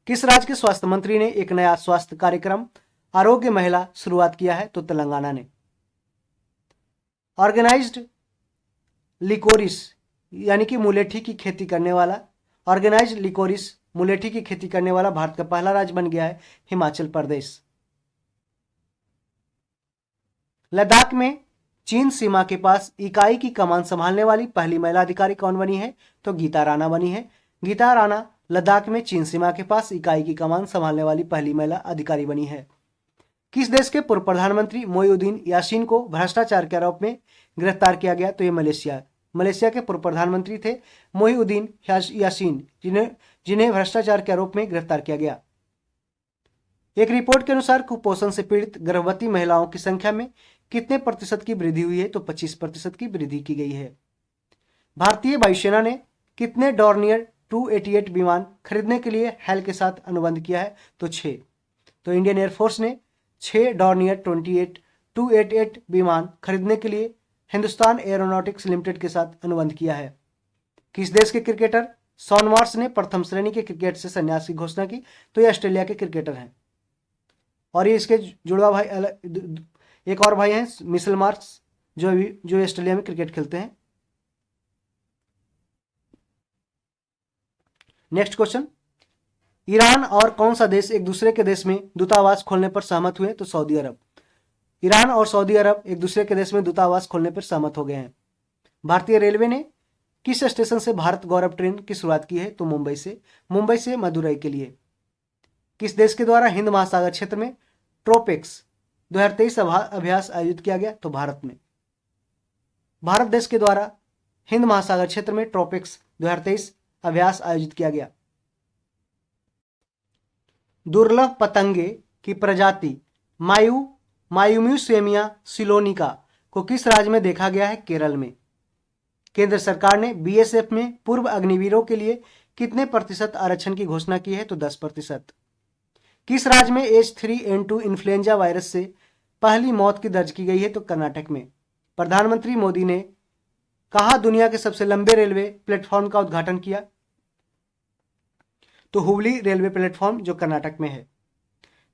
किस राज्य के स्वास्थ्य मंत्री ने एक नया स्वास्थ्य कार्यक्रम आरोग्य महिला शुरुआत किया है? तो तेलंगाना ने। ऑर्गेनाइज्ड लिकोरिस यानी कि मुलेठी की खेती करने वाला ऑर्गेनाइज्ड लिकोरिस मुलेठी की खेती करने वाला भारत का पहला राज्य बन गया है हिमाचल प्रदेश। लद्दाख में चीन सीमा के पास इकाई की कमान संभालने वाली पहली महिला अधिकारी कौन बनी है? तो गीता राणा बनी है। गीता राणा लद्दाख में चीन सीमा के पास इकाई की कमान संभालने वाली पहली महिला अधिकारी बनी है। किस देश के पूर्व प्रधानमंत्री मोइनुद्दीन यासीन को भ्रष्टाचार के आरोप में गिरफ्तार किया गया? तो ये मलेशिया के पूर्व प्रधानमंत्री थे मोइनुद्दीन यासीन, जिन्हें भ्रष्टाचार के आरोप में गिरफ्तार किया गया। एक रिपोर्ट के अनुसार कुपोषण से पीड़ित गर्भवती महिलाओं की संख्या में कितने प्रतिशत की वृद्धि हुई है? तो 25% की वृद्धि की गई है। भारतीय वायुसेना ने कितने डॉर्नियर 288 विमान खरीदने के लिए हेल के साथ अनुबंध किया है? तो 6। तो इंडियन एयरफोर्स ने 6 डॉर्नियर 288 विमान खरीदने के लिए हिंदुस्तान एरोनॉटिक्स लिमिटेड के साथ अनुबंध किया है। किस देश के क्रिकेटर शॉन मार्श ने प्रथम श्रेणी के क्रिकेट से संन्यास की घोषणा की? तो ये ऑस्ट्रेलिया के क्रिकेटर हैं। और ये इसके जुड़वा भाई एक और भाई हैं मिशेल मार्श जो ऑस्ट्रेलिया में क्रिकेट खेलते हैं। नेक्स्ट क्वेश्चन, ईरान और कौन सा देश एक दूसरे के देश में दूतावास खोलने पर सहमत हुए? तो सऊदी अरब। ईरान और सऊदी अरब एक दूसरे के देश में दूतावास खोलने पर सहमत हो गए हैं। भारतीय रेलवे ने किस स्टेशन से भारत गौरव ट्रेन की शुरुआत की है? तो मुंबई से मदुरई के लिए। किस देश के द्वारा हिंद महासागर क्षेत्र में ट्रोपेक्स 2023 अभ्यास आयोजित किया गया? तो भारत में। भारत देश के द्वारा हिंद महासागर क्षेत्र में ट्रोपेक्स 2023 अभ्यास आयोजित किया गया। दुर्लभ पतंगे की प्रजाति मायूम्यूसेमिया सिलोनिका को किस राज्य में देखा गया है? केरल में। केंद्र सरकार ने बीएसएफ में पूर्व अग्निवीरों के लिए कितने प्रतिशत आरक्षण की घोषणा की है? तो 10%। किस राज्य में H3N2 इन्फ्लुएंजा वायरस से पहली मौत की दर्ज की गई है? तो कर्नाटक में। प्रधानमंत्री मोदी ने कहां दुनिया के सबसे लंबे रेलवे प्लेटफॉर्म का उद्घाटन किया? तो हुबली रेलवे प्लेटफॉर्म जो कर्नाटक में है।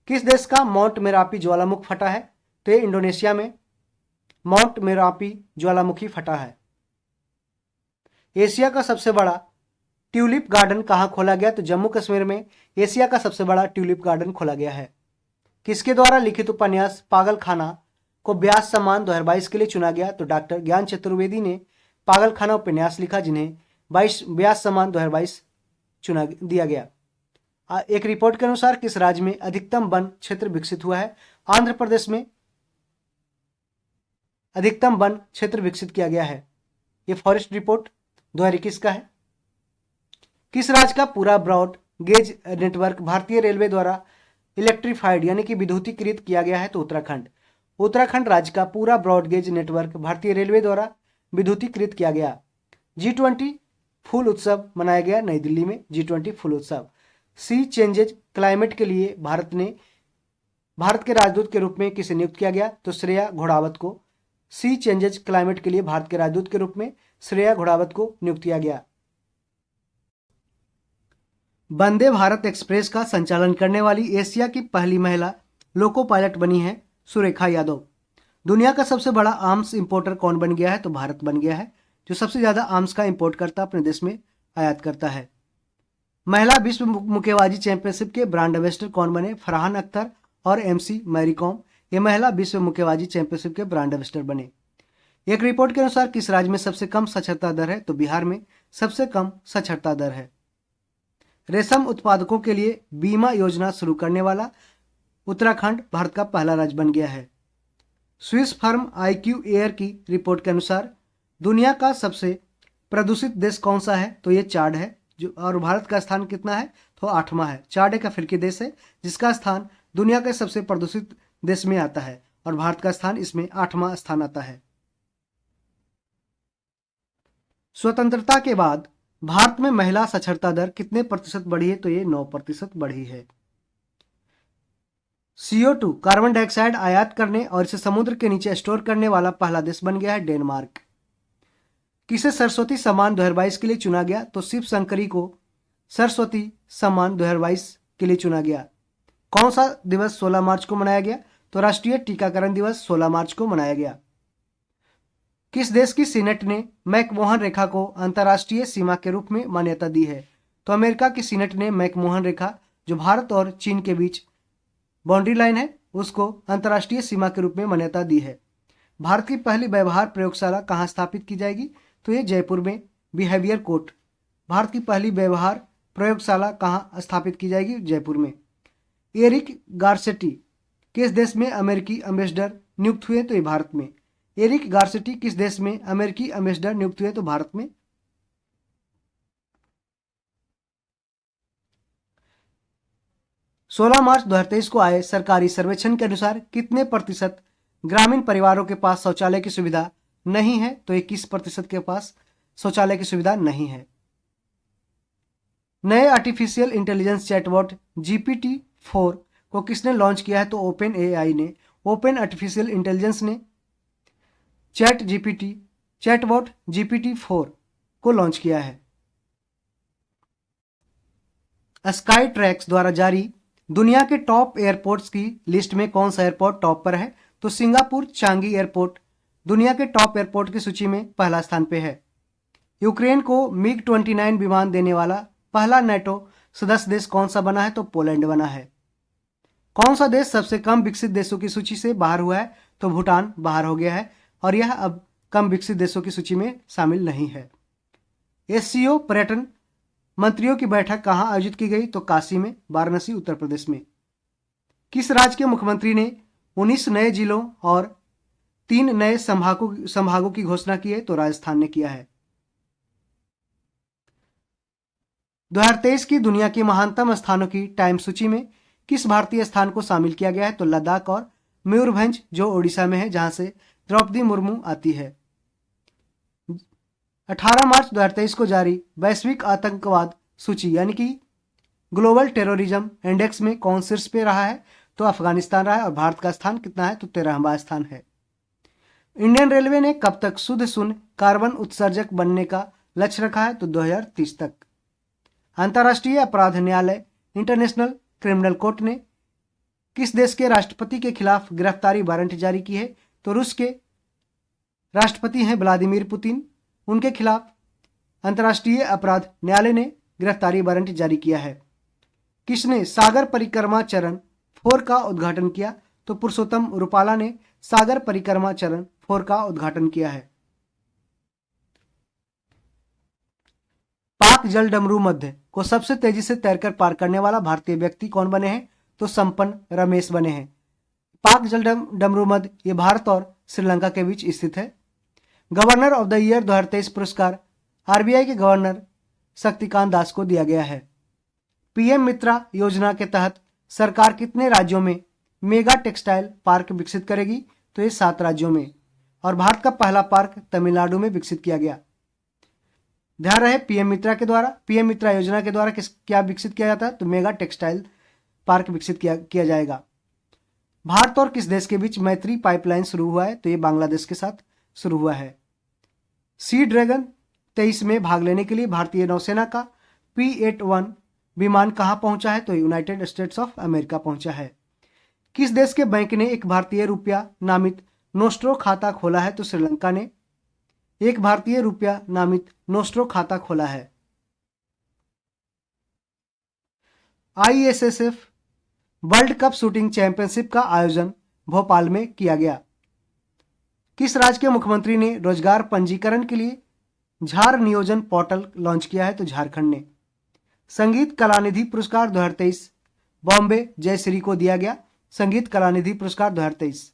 किस देश का माउंट मेरापी ज्वालामुखी फटा है? तो इंडोनेशिया में माउंट मेरापी ज्वालामुखी फटा है। एशिया का सबसे बड़ा ट्यूलिप गार्डन कहां खोला गया? तो जम्मू कश्मीर में एशिया का सबसे बड़ा ट्यूलिप गार्डन खोला गया है। किसके द्वारा लिखित उपन्यास पागलखाना को व्यास सम्मान 2022 के लिए चुना गया? तो डॉक्टर ज्ञान चतुर्वेदी ने पागलखाना उपन्यास लिखा, जिन्हें व्यास सम्मान 2022 दिया गया। एक रिपोर्ट के अनुसार किस राज्य में अधिकतम वन क्षेत्र विकसित हुआ है? आंध्र प्रदेश में अधिकतम वन क्षेत्र विकसित किया गया है। ये फॉरेस्ट रिपोर्ट 2021 का है। किस राज्य का पूरा ब्रॉड गेज नेटवर्क भारतीय रेलवे द्वारा इलेक्ट्रीफाइड यानी कि विद्युतीकृत किया गया है? तो उत्तराखंड राज्य का पूरा ब्रॉड गेज नेटवर्क भारतीय रेलवे द्वारा विद्युतीकृत किया गया। G20 फूल उत्सव मनाया गया नई दिल्ली में। G20 फूल उत्सव। सी चेंजेज क्लाइमेट के लिए भारत के राजदूत के रूप में किसे नियुक्त किया गया? तो श्रेया घोड़ावत को। सी चेंजेज क्लाइमेट के लिए भारत के राजदूत के रूप में श्रेया घोड़ावत को नियुक्त किया गया। वंदे भारत एक्सप्रेस का संचालन करने वाली एशिया की पहली महिला लोको पायलट बनी है सुरेखा यादव। दुनिया का सबसे बड़ा आर्म्स इंपोर्टर कौन बन गया है? तो भारत बन गया है, जो सबसे ज्यादा आर्म्स का इंपोर्ट करता अपने देश में आयात करता है। महिला विश्व मुक्केबाजी चैंपियनशिप के ब्रांड एम्बेसडर कौन बने? फरहान अख्तर और एमसी मैरी कॉम, ये महिला विश्व मुक्केबाजी चैंपियनशिप के ब्रांड एम्बेसडर बने। एक रिपोर्ट के अनुसार किस राज्य में सबसे कम साक्षरता दर है? तो बिहार में सबसे कम साक्षरता दर है। रेशम उत्पादकों के लिए बीमा योजना शुरू करने वाला उत्तराखंड भारत का पहला राज्य बन गया है। स्विस फर्म IQ एयर की रिपोर्ट के अनुसार दुनिया का सबसे प्रदूषित देश कौन सा है? तो ये चाड है। जो और भारत का स्थान कितना है? तो 8वां है। चाड एक अफ्रीकी देश है जिसका स्थान दुनिया के सबसे प्रदूषित देश में आता है और भारत का स्थान इसमें 8वां स्थान आता है। स्वतंत्रता के बाद भारत में महिला साक्षरता दर कितने प्रतिशत बढ़ी है? तो ये 9% बढ़ी है। CO2 कार्बन डाइऑक्साइड आयात करने और इसे समुद्र के नीचे स्टोर करने वाला पहला देश बन गया है डेनमार्क। किसे सरस्वती सम्मान 2022 के लिए चुना गया? तो शिव शंकरी को सरस्वती सम्मान 2022 के लिए चुना गया। कौन सा दिवस 16 मार्च को मनाया गया? तो राष्ट्रीय टीकाकरण दिवस 16 मार्च को मनाया गया। किस देश की सीनेट ने मैकमोहन रेखा को अंतर्राष्ट्रीय सीमा के रूप में मान्यता दी है? तो अमेरिका की सीनेट ने मैकमोहन रेखा जो भारत और चीन के बीच बाउंड्री लाइन है उसको अंतर्राष्ट्रीय सीमा के रूप में मान्यता दी है। भारत की पहली व्यवहार प्रयोगशाला कहाँ स्थापित की जाएगी? तो ये जयपुर में बिहेवियर कोर्ट। भारत की पहली व्यवहार प्रयोगशाला कहाँ स्थापित की जाएगी? जयपुर में। एरिक गारसेटी किस देश में अमेरिकी एम्बेसडर नियुक्त हुए? तो ये भारत में। एरिक गारसेटी किस देश में अमेरिकी एम्बेसडर नियुक्त हुए? तो भारत में। सोलह मार्च 2023 को आए सरकारी सर्वेक्षण के अनुसार कितने प्रतिशत ग्रामीण परिवारों के पास शौचालय की सुविधा नहीं है? तो 21% के पास शौचालय की सुविधा नहीं है। नए आर्टिफिशियल इंटेलिजेंस चैटबॉट GPT-4 को किसने लॉन्च किया है? तो ओपन AI ने। ओपन आर्टिफिशियल इंटेलिजेंस ने चैटबॉट GPT-4 को लॉन्च किया है। स्काई ट्रैक्स द्वारा जारी दुनिया के टॉप एयरपोर्ट्स की लिस्ट में कौन सा एयरपोर्ट टॉप पर है? तो सिंगापुर चांगी एयरपोर्ट दुनिया के टॉप एयरपोर्ट की सूची में पहला स्थान पे है। यूक्रेन को MiG-29 विमान देने वाला पहला नेटो सदस्य देश कौन सा बना है? तो पोलैंड बना है। कौन सा देश सबसे कम विकसित देशों की सूची से बाहर हुआ है? तो भूटान बाहर हो गया है और यह अब कम विकसित देशों की सूची में शामिल नहीं है। SCO पर्यटन मंत्रियों की बैठक कहाँ आयोजित की गई? तो काशी में, वाराणसी, उत्तर प्रदेश में। किस राज्य के मुख्यमंत्री ने 19 नए जिलों और 3 नए संभागों की घोषणा की है? तो राजस्थान ने किया है। 2023 की दुनिया के महानतम स्थानों की टाइम सूची में किस भारतीय स्थान को शामिल किया गया है? तो लद्दाख और मयूरभंज जो ओडिशा में है जहां से द्रौपदी मुर्मू आती है। 18 मार्च 2023 को जारी वैश्विक आतंकवाद सूची यानी कि ग्लोबल टेररिज्म इंडेक्स में कौन शीर्ष पे रहा है? तो अफगानिस्तान रहा है और भारत का स्थान कितना है? तो 13वां स्थान है। इंडियन रेलवे ने कब तक शुद्ध शून्य कार्बन उत्सर्जक बनने का लक्ष्य रखा है? तो 2030 तक। अंतर्राष्ट्रीय अपराध न्यायालय इंटरनेशनल क्रिमिनल कोर्ट ने किस देश के राष्ट्रपति के खिलाफ गिरफ्तारी वारंट जारी की है? तो रूस के राष्ट्रपति हैं व्लादिमीर पुतिन, उनके खिलाफ अंतर्राष्ट्रीय अपराध न्यायालय ने गिरफ्तारी वारंट जारी किया है। किसने सागर परिक्रमा चरण 4 का उद्घाटन किया? तो पुरुषोत्तम रूपाला ने सागर परिक्रमा चरण 4 का उद्घाटन किया है। पाक जल डमरू मध्य को सबसे तेजी से तैरकर पार करने वाला भारतीय व्यक्ति कौन बने हैं? तो संपन्न रमेश बने हैं। पाक जल डमरू मध्य ये भारत और श्रीलंका के बीच स्थित है। गवर्नर ऑफ द ईयर 2023 पुरस्कार RBI के गवर्नर शक्तिकांत दास को दिया गया है। PM मित्रा योजना के तहत सरकार कितने राज्यों में मेगा टेक्सटाइल पार्क विकसित करेगी? तो ये 7 राज्यों में और भारत का पहला पार्क तमिलनाडु में विकसित किया गया। ध्यान रहे PM मित्रा योजना के द्वारा क्या विकसित किया जाता है? तो मेगा टेक्सटाइल पार्क विकसित किया जाएगा। भारत और किस देश के बीच मैत्री पाइपलाइन शुरू हुआ है? तो ये बांग्लादेश के साथ शुरू हुआ है। सी ड्रैगन 23 में भाग लेने के लिए भारतीय नौसेना का P-8 विमान कहां पहुंचा है? तो यूनाइटेड स्टेट्स ऑफ अमेरिका पहुंचा है। किस देश के बैंक ने एक भारतीय रुपया नामित नोस्ट्रो खाता खोला है? तो श्रीलंका ने एक भारतीय रुपया नामित नोस्ट्रो खाता खोला है। ISSF world cup shooting championship का आयोजन भोपाल में किया गया। किस राज्य के मुख्यमंत्री ने रोजगार पंजीकरण के लिए झार नियोजन पोर्टल लॉन्च किया है? तो झारखंड ने। संगीत कलानिधि पुरस्कार 2023 बॉम्बे जयश्री को दिया गया। संगीत कलानिधि पुरस्कार 2023।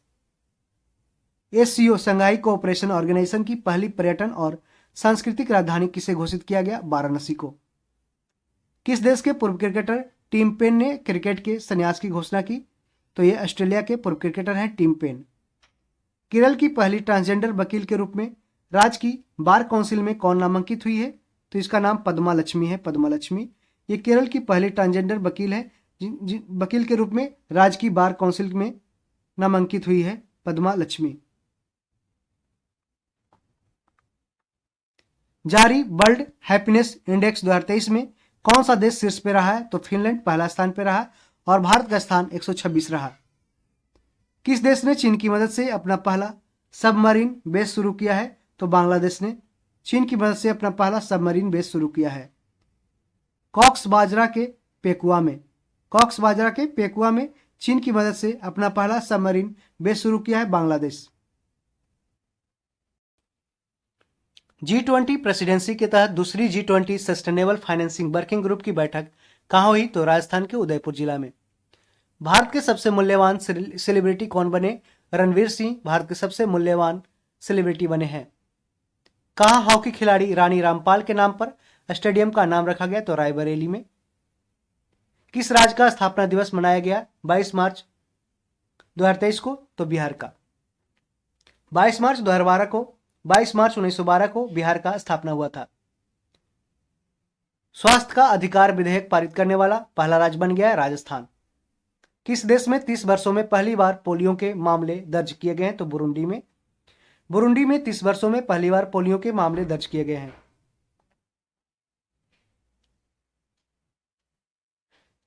SCO संघाई कोऑपरेशन ऑर्गेनाइजेशन की पहली पर्यटन और सांस्कृतिक राजधानी किसे घोषित किया गया? वाराणसी को। किस देश के पूर्व क्रिकेटर टिम पेन ने क्रिकेट के संन्यास की घोषणा की? तो ये ऑस्ट्रेलिया के पूर्व क्रिकेटर हैं टिम पेन। केरल की पहली ट्रांसजेंडर वकील के रूप में राज्य की बार काउंसिल में कौन नामांकित हुई है? तो इसका नाम पद्मा लक्ष्मी है। पद्मा लक्ष्मी ये केरल की पहली ट्रांसजेंडर वकील है वकील के रूप में राज्य की बार काउंसिल में नामांकित हुई है पद्मा लक्ष्मी। जारी वर्ल्ड हैप्पीनेस इंडेक्स 2023 में कौन सा देश शीर्ष पे रहा है? तो फिनलैंड पहला स्थान पे रहा और भारत का स्थान 126 रहा। किस देश ने चीन की मदद से अपना पहला सबमरीन बेस शुरू किया है? तो बांग्लादेश ने चीन की मदद से अपना पहला सबमरीन बेस शुरू किया है। कॉक्स बाजरा के पेकुआ में चीन की मदद से अपना पहला सबमरीन बेस शुरू किया है बांग्लादेश। G20 प्रेसिडेंसी के तहत दूसरी G20 sustainable financing working group की बैठक कहां हुई? तो राजस्थान के उदयपुर जिला में। भारत के सबसे मूल्यवान सेलिब्रिटी कौन बने? रणवीर सिंह भारत के सबसे मूल्यवान सेलिब्रिटी बने हैं। कहां हॉकी खिलाड़ी रानी रामपाल के नाम पर स्टेडियम का नाम रखा गया? तो रायबरेली में। किस राज्य का स्थापना दिवस मनाया गया 22 मार्च 2023 को? तो बिहार का। 22 मार्च 1912 को बिहार का स्थापना हुआ था। स्वास्थ्य का अधिकार विधेयक पारित करने वाला पहला राज्य बन गया है राजस्थान। किस देश में 30 वर्षों में पहली बार पोलियो के मामले दर्ज किए गए हैं? तो बुरुंडी में। बुरुंडी में 30 वर्षों में पहली बार पोलियो के मामले दर्ज किए गए हैं।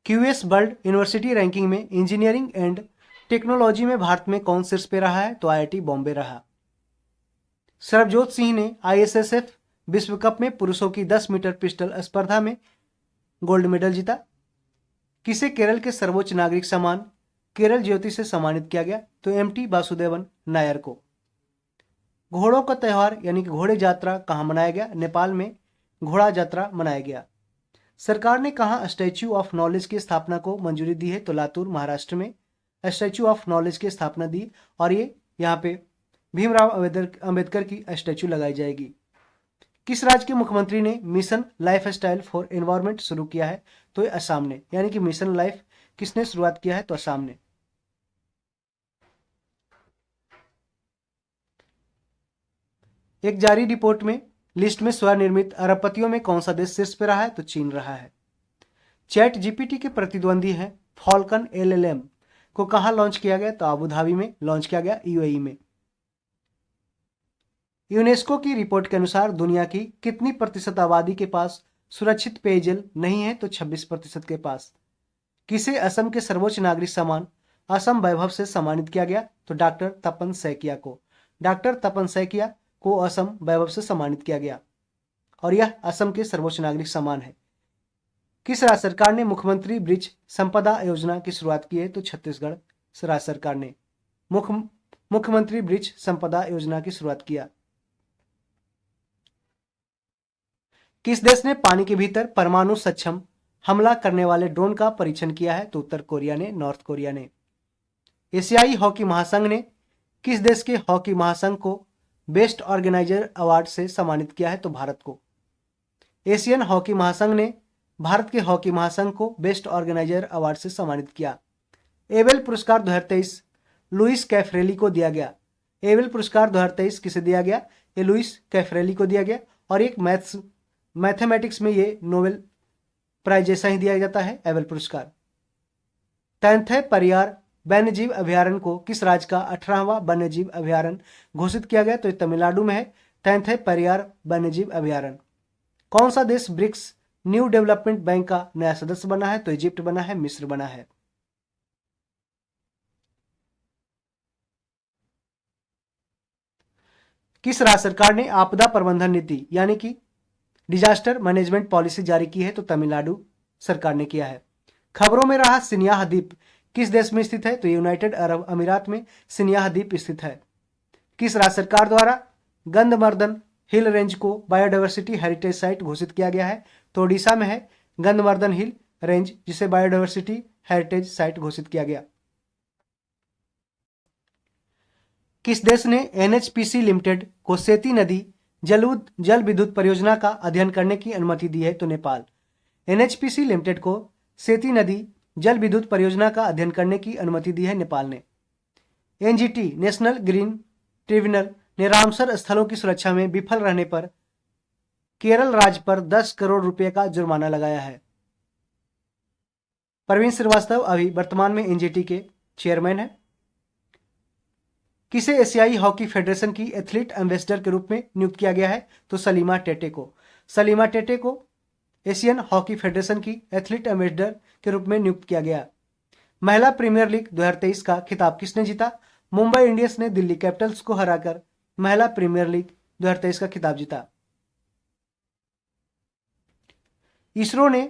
QS वर्ल्ड यूनिवर्सिटी रैंकिंग में इंजीनियरिंग एंड टेक्नोलॉजी में भारत में कौन शीर्ष पे रहा है? तो IIT बॉम्बे रहा। सरबजोत सिंह ने ISSF विश्व कप में पुरुषों की 10 मीटर पिस्टल स्पर्धा में गोल्ड मेडल जीता। किसे केरल के सर्वोच्च नागरिक सम्मान केरल ज्योति से सम्मानित किया गया? तो MT वासुदेवन नायर को। घोड़ों का त्योहार यानी कि घोड़े यात्रा कहां मनाया गया? नेपाल में घोड़ा यात्रा मनाया गया। सरकार ने कहां स्टैच्यू ऑफ नॉलेज की स्थापना को मंजूरी दी है? तो लातूर महाराष्ट्र में स्टैच्यू ऑफ नॉलेज की स्थापना दी और ये यहाँ पे भीमराव अंबेडकर की स्टैच्यू लगाई जाएगी। किस राज्य के मुख्यमंत्री ने mission life style for environment शुरू किया है? तो ये असम ने। यानी कि मिशन लाइफ किसने शुरुआत किया है? तो असम ने। एक जारी रिपोर्ट में लिस्ट में स्वनिर्मित अरबपतियों में कौन सा देश शीर्ष पे रहा है? तो चीन रहा है। चैट GPT के प्रतिद्वंदी है फॉल्कन LLM को कहां लॉन्च किया गया? तो अबू धाबी में लॉन्च किया गया, UAE में। यूनेस्को की रिपोर्ट के अनुसार दुनिया की कितनी प्रतिशत आबादी के पास सुरक्षित पेयजल नहीं है? तो 26% के पास। किसे असम के सर्वोच्च नागरिक सम्मान असम वैभव से सम्मानित किया गया? तो डॉक्टर तपन सैकिया को। डॉक्टर तपन सैकिया को असम वैभव से सम्मानित किया गया और यह असम के सर्वोच्च नागरिक सम्मान है। किस राज्य सरकार ने मुख्यमंत्री ब्रिज संपदा योजना की शुरुआत की है? तो छत्तीसगढ़ राज्य सरकार ने मुख्यमंत्री ब्रिज संपदा योजना की शुरुआत किया। किस देश ने पानी के भीतर परमाणु सक्षम हमला करने वाले ड्रोन का परीक्षण किया है? तो उत्तर कोरिया ने, नॉर्थ कोरिया ने। एशियाई हॉकी महासंघ ने किस देश के हॉकी महासंघ को बेस्ट ऑर्गेनाइजर अवार्ड से सम्मानित किया है? तो भारत को। एशियन हॉकी महासंघ ने भारत के हॉकी महासंघ को बेस्ट ऑर्गेनाइजर अवार्ड से सम्मानित किया। एबेल पुरस्कार 2023 लुइस कैफरेली को दिया गया। एबेल पुरस्कार 2023 किसे दिया गया? ये लुइस कैफरेली को दिया गया और एक मैथमेटिक्स में ये नोबेल प्राइज जैसा ही दिया जाता है, एबेल पुरस्कार। तैंथै परियार वन्यजीव अभ्यारण्य को किस राज्य का 18वां वन्यजीव अभ्यारण्य घोषित किया गया? तो तमिलनाडु में है तैंथै परियार वन्यजीव अभ्यारण्य। कौन सा देश ब्रिक्स न्यू डेवलपमेंट बैंक का नया सदस्य बना है? तो इजिप्ट बना है, मिस्र बना है। किस राज्य सरकार ने आपदा प्रबंधन नीति यानी कि डिजास्टर मैनेजमेंट पॉलिसी जारी की है? तो तमिलनाडु सरकार ने किया है। खबरों में रहा सिनियाह द्वीप किस देश में स्थित है? तो यूनाइटेड अरब अमीरात में सिनियाह द्वीप स्थित है। किस राज्य सरकार द्वारा गंधमर्दन हिल रेंज को बायोडायवर्सिटी हेरिटेज साइट घोषित किया गया है? तो ओडिशा में है गंधमर्दन हिल रेंज, जिसे बायोडायवर्सिटी हेरिटेज साइट घोषित किया गया। किस देश ने एनएचपीसी लिमिटेड को सेती नदी जल विद्युत परियोजना का अध्ययन करने की अनुमति दी है? तो नेपाल। एनएचपीसी लिमिटेड को सेती नदी जल विद्युत परियोजना का अध्ययन करने की अनुमति दी है नेपाल ने। एनजीटी नेशनल ग्रीन ट्रिब्यूनल ने रामसर स्थलों की सुरक्षा में विफल रहने पर केरल राज्य पर 10 करोड़ रुपए का जुर्माना लगाया है। प्रवीण श्रीवास्तव अभी वर्तमान में एनजीटी के चेयरमैन हैं। किसे एशियाई हॉकी फेडरेशन की एथलीट एम्बेसडर के रूप में नियुक्त किया गया है? तो सलीमा टेटे को। सलीमा टेटे को एशियन हॉकी फेडरेशन की एथलीट एम्बेसडर के रूप में नियुक्त किया गया। महिला प्रीमियर लीग 2023 का खिताब किसने जीता? मुंबई इंडियंस ने दिल्ली कैपिटल्स को हराकर महिला प्रीमियर लीग 2023 का खिताब जीता। इसरो ने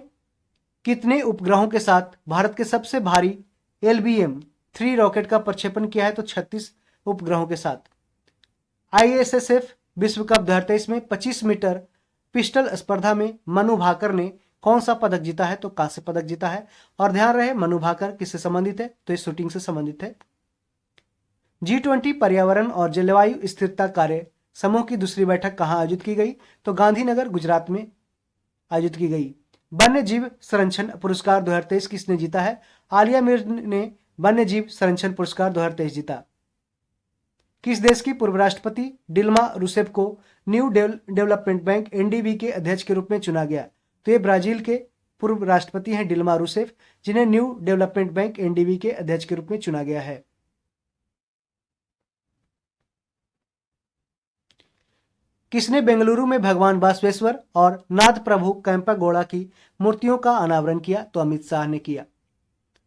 कितने उपग्रहों के साथ भारत के सबसे भारी LBM-3 रॉकेट का प्रक्षेपण किया है? तो 36 उपग्रहों के साथ। ISSF विश्व कप 2023 में 25 मीटर पिस्टल स्पर्धा में मनु भाकर ने कौन सा पदक जीता है? तो कांस्य पदक जीता है। और ध्यान रहे मनु भाकर किससे संबंधित है? तो ये शूटिंग से संबंधित है। G20 पर्यावरण और जलवायु स्थिरता कार्य समूह की दूसरी बैठक कहां आयोजित की गई? तो गांधीनगर गुजरात में आयोजित की गई। वन्य जीव संरक्षण पुरस्कार 2023 किसने जीता है? आलिया मीर ने वन्य जीव संरक्षण पुरस्कार 2023 जीता। किस देश की पूर्व राष्ट्रपति डिल्मा रूसेफ को न्यू डेवलपमेंट बैंक NDB के अध्यक्ष के रूप में चुना गया? तो ये ब्राजील के पूर्व राष्ट्रपति हैं डिल्मा रूसेफ, जिन्हें न्यू डेवलपमेंट बैंक NDB के अध्यक्ष के रूप में चुना गया है। किसने बेंगलुरु में भगवान बासवेश्वर और नाथ प्रभु कैंपगौड़ा की मूर्तियों का अनावरण किया? तो अमित शाह ने किया।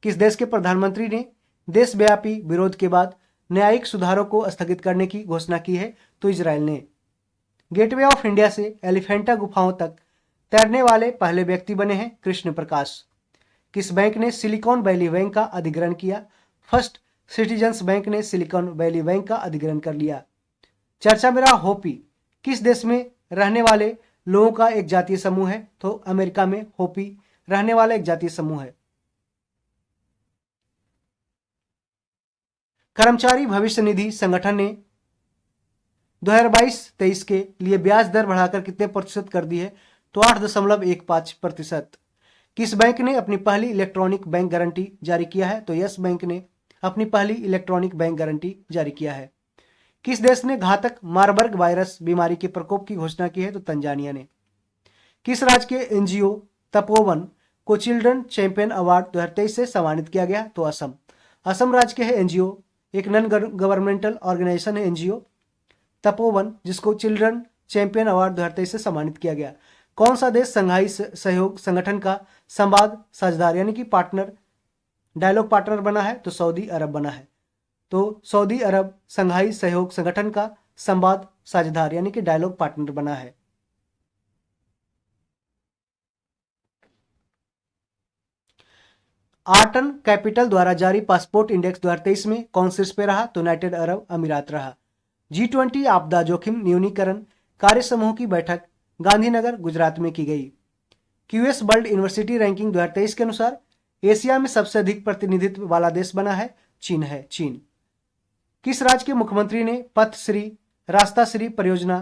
किस देश के प्रधानमंत्री ने देशव्यापी विरोध के बाद न्यायिक सुधारों को स्थगित करने की घोषणा की है? तो इजराइल ने। गेटवे ऑफ इंडिया से एलिफेंटा गुफाओं तक तैरने वाले पहले व्यक्ति बने हैं कृष्ण प्रकाश। किस बैंक ने सिलिकॉन वैली बैंक का अधिग्रहण किया? फर्स्ट सिटीजन्स बैंक ने सिलिकॉन वैली बैंक का अधिग्रहण कर लिया। चर्चा में रहा होपी किस देश में रहने वाले लोगों का एक जातीय समूह है? तो अमेरिका में होपी रहने वाला एक जातीय समूह है। कर्मचारी भविष्य निधि संगठन ने 2022-23 के लिए ब्याज दर बढ़ाकर कितने प्रतिशत कर दी है? तो 8.15%। किस बैंक ने अपनी पहली इलेक्ट्रॉनिक बैंक गारंटी जारी किया है? तो यस बैंक ने अपनी पहली इलेक्ट्रॉनिक बैंक गारंटी जारी किया है। किस देश ने घातक मार्बर्ग वायरस बीमारी के प्रकोप की घोषणा की है? तो तंजानिया ने। किस राज्य के एनजीओ तपोवन को चिल्ड्रन चैंपियन अवार्ड 2023 से सम्मानित किया गया? तो असम। असम राज्य के है एनजीओ, एक नॉन गवर्नमेंटल ऑर्गेनाइजेशन है एनजीओ तपोवन, जिसको चिल्ड्रन चैंपियन अवार्ड 2023 से सम्मानित किया गया। कौन सा देश संघाई सहयोग संगठन का संवाद साझेदार यानी कि पार्टनर डायलॉग पार्टनर बना है? तो सऊदी अरब बना है। तो सऊदी अरब संघाई सहयोग संगठन का संवाद साझेदार यानी कि डायलॉग पार्टनर बना है। आर्टन कैपिटल द्वारा जारी पासपोर्ट इंडेक्स 2023 में कौन शीर्ष पे रहा? तो यूनाइटेड अरब अमीरात रहा। G20 आपदा जोखिम न्यूनीकरण कार्य समूह की बैठक गांधीनगर गुजरात में की गई। QS वर्ल्ड यूनिवर्सिटी रैंकिंग 2023 के अनुसार एशिया में सबसे अधिक प्रतिनिधित्व वाला देश बना है चीन है। चीन। किस राज्य के मुख्यमंत्री ने पथ श्री रास्ता श्री परियोजना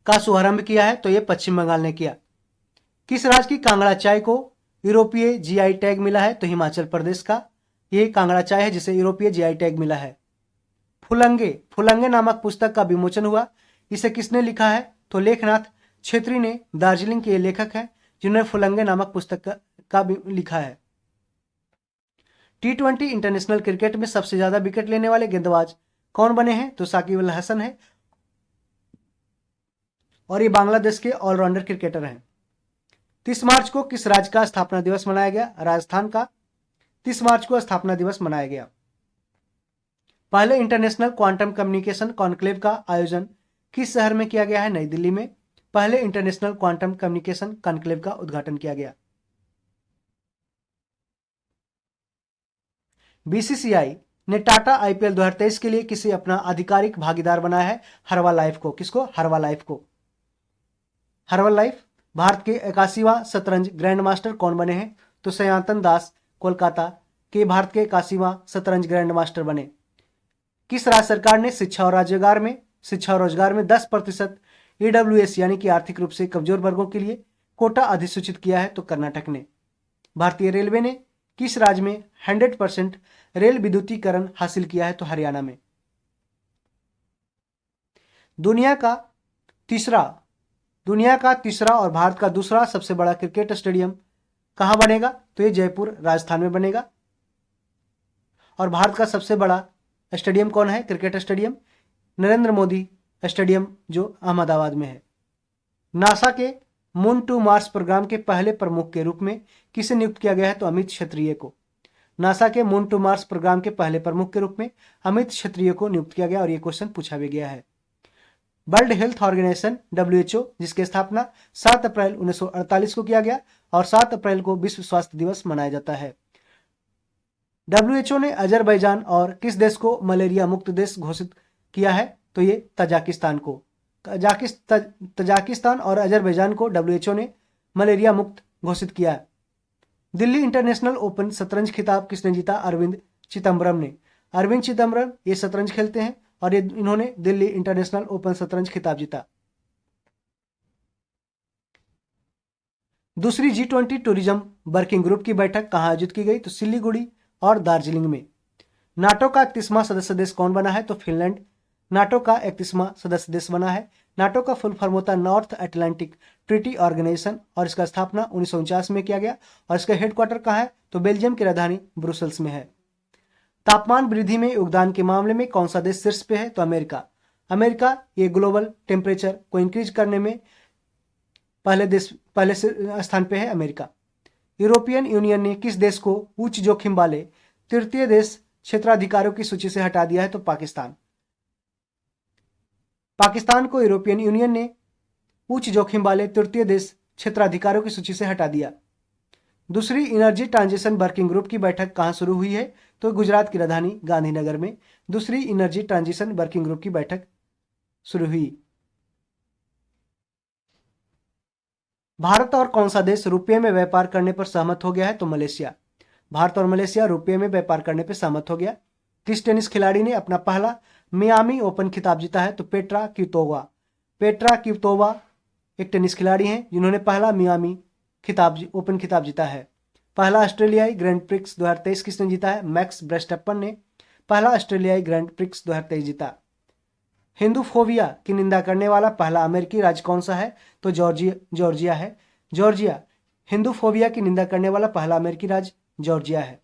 का शुभारंभ किया है? तो यह पश्चिम बंगाल ने किया। किस राज्य की कांगड़ा चाय को यूरोपीय GI टैग मिला है? तो हिमाचल प्रदेश का यह कांगड़ा चाय है जिसे यूरोपीय GI टैग मिला है। फुलंगे नामक पुस्तक का विमोचन हुआ। इसे किसने लिखा है? तो लेखनाथ छेत्री ने, दार्जिलिंग के लेखक हैं जिन्होंने फुलंगे नामक पुस्तक का लिखा है। T20 इंटरनेशनल क्रिकेट में सबसे ज्यादा विकेट लेने वाले गेंदबाज कौन बने हैं? तो साकिब अल हसन है और ये बांग्लादेश के ऑलराउंडर क्रिकेटर हैं। 30 मार्च को किस राज्य का स्थापना दिवस मनाया गया? राजस्थान का 30 मार्च को स्थापना दिवस मनाया गया। पहले इंटरनेशनल क्वांटम कम्युनिकेशन कॉन्क्लेव का आयोजन किस शहर में किया गया है? नई दिल्ली में पहले इंटरनेशनल क्वांटम कम्युनिकेशन कॉन्क्लेव का उद्घाटन किया गया। बीसीसीआई ने टाटा आईपीएल 2023 के लिए किसे अपना आधिकारिक भागीदार बनाया है? हर्बल लाइफ को। किसको? हर्बल लाइफ को। Herbalife. भारत के 81वां शतरंज ग्रैंड मास्टर कौन बने हैं? तो सयातन दास कोलकाता के भारत के 81वां शतरंज ग्रैंड मास्टर बने। किस राज्य सरकार ने शिक्षा और रोजगार में 10% ईडब्ल्यूएस यानी कि आर्थिक रूप से कमजोर वर्गों के लिए कोटा अधिसूचित किया है? तो कर्नाटक ने। भारतीय रेलवे ने किस राज्य में 100% रेल विद्युतीकरण हासिल किया है? तो हरियाणा में। दुनिया का तीसरा और भारत का दूसरा सबसे बड़ा क्रिकेट स्टेडियम कहां बनेगा? तो ये जयपुर राजस्थान में बनेगा। और भारत का सबसे बड़ा स्टेडियम कौन है? Cricket stadium Narendra Modi stadium जो अहमदाबाद में है। नासा के मून टू मार्स प्रोग्राम के पहले प्रमुख के रूप में किसे नियुक्त किया गया है? तो अमित क्षत्रिय को। नासा के मून टू मार्स प्रोग्राम के पहले प्रमुख के रूप में अमित क्षत्रिय को नियुक्त किया गया और यह क्वेश्चन पूछा भी गया है। वर्ल्ड हेल्थ ऑर्गेनाइजेशन WHO जिसकी स्थापना 7 अप्रैल 1948 को किया गया और 7 अप्रैल को विश्व स्वास्थ्य दिवस मनाया जाता है। WHO ने अजरबैजान और किस देश को मलेरिया मुक्त देश घोषित किया है? तो ये तजाकिस्तान को। तजाकिस्तान और अजरबैजान को WHO ने मलेरिया मुक्त घोषित किया। दिल्ली इंटरनेशनल ओपन शतरंज खिताब किसने जीता? अरविंद चिदम्बरम ने। अरविंद चिदम्बरम ये शतरंज खेलते हैं और इन्होंने दिल्ली इंटरनेशनल ओपन शतरंज खिताब जीता। दूसरी G20 टूरिज्म वर्किंग ग्रुप की बैठक कहां आयोजित की गई? तो सिलीगुड़ी और दार्जिलिंग में। नाटो का 31वां सदस्य देश कौन बना है? तो फिनलैंड नाटो का 31वां सदस्य देश बना है। नाटो का फुल फॉर्म होता है नॉर्थ अटलांटिक ट्रीटी ऑर्गेनाइजेशन और इसका स्थापना 1949 में किया गया और इसका हेडक्वार्टर कहाँ है? तो बेल्जियम की राजधानी ब्रुसेल्स में है। तापमान वृद्धि में योगदान के मामले में कौन सा देश शीर्ष पे है? तो अमेरिका ये ग्लोबल टेम्परेचर को इंक्रीज करने में पहले स्थान पे है अमेरिका। यूरोपियन यूनियन ने किस देश को उच्च जोखिम वाले तृतीय देश क्षेत्राधिकारियों की सूची से हटा दिया है? तो पाकिस्तान को यूरोपियन यूनियन ने उच्च जोखिम वाले तृतीय देश क्षेत्राधिकारियों की सूची से हटा दिया। दूसरी एनर्जी ट्रांजिशन वर्किंग ग्रुप की बैठक कहां शुरू हुई है? तो गुजरात की राजधानी गांधीनगर में दूसरी एनर्जी ट्रांजिशन वर्किंग ग्रुप की बैठक शुरू हुई। भारत और कौन सा देश रुपये में व्यापार करने पर सहमत हो गया है? तो मलेशिया। भारत और मलेशिया रुपये में व्यापार करने पर सहमत हो गया। किस टेनिस खिलाड़ी ने अपना पहला मियामी ओपन खिताब जीता है? तो पेट्रा क्विटोवा एक टेनिस खिलाड़ी हैं जिन्होंने पहला मियामी ओपन खिताब जीता है। पहला ऑस्ट्रेलियाई ग्रैंड प्रिक्स 2023 किसने जीता है? मैक्स वर्स्टेपन ने पहला ऑस्ट्रेलियाई ग्रैंड प्रिक्स 2023 जीता। हिंदूफोबिया की निंदा करने वाला पहला अमेरिकी राज्य कौन सा है? तो जॉर्जिया है। जॉर्जिया हिंदूफोबिया की निंदा करने वाला पहला अमेरिकी राज्य जॉर्जिया है।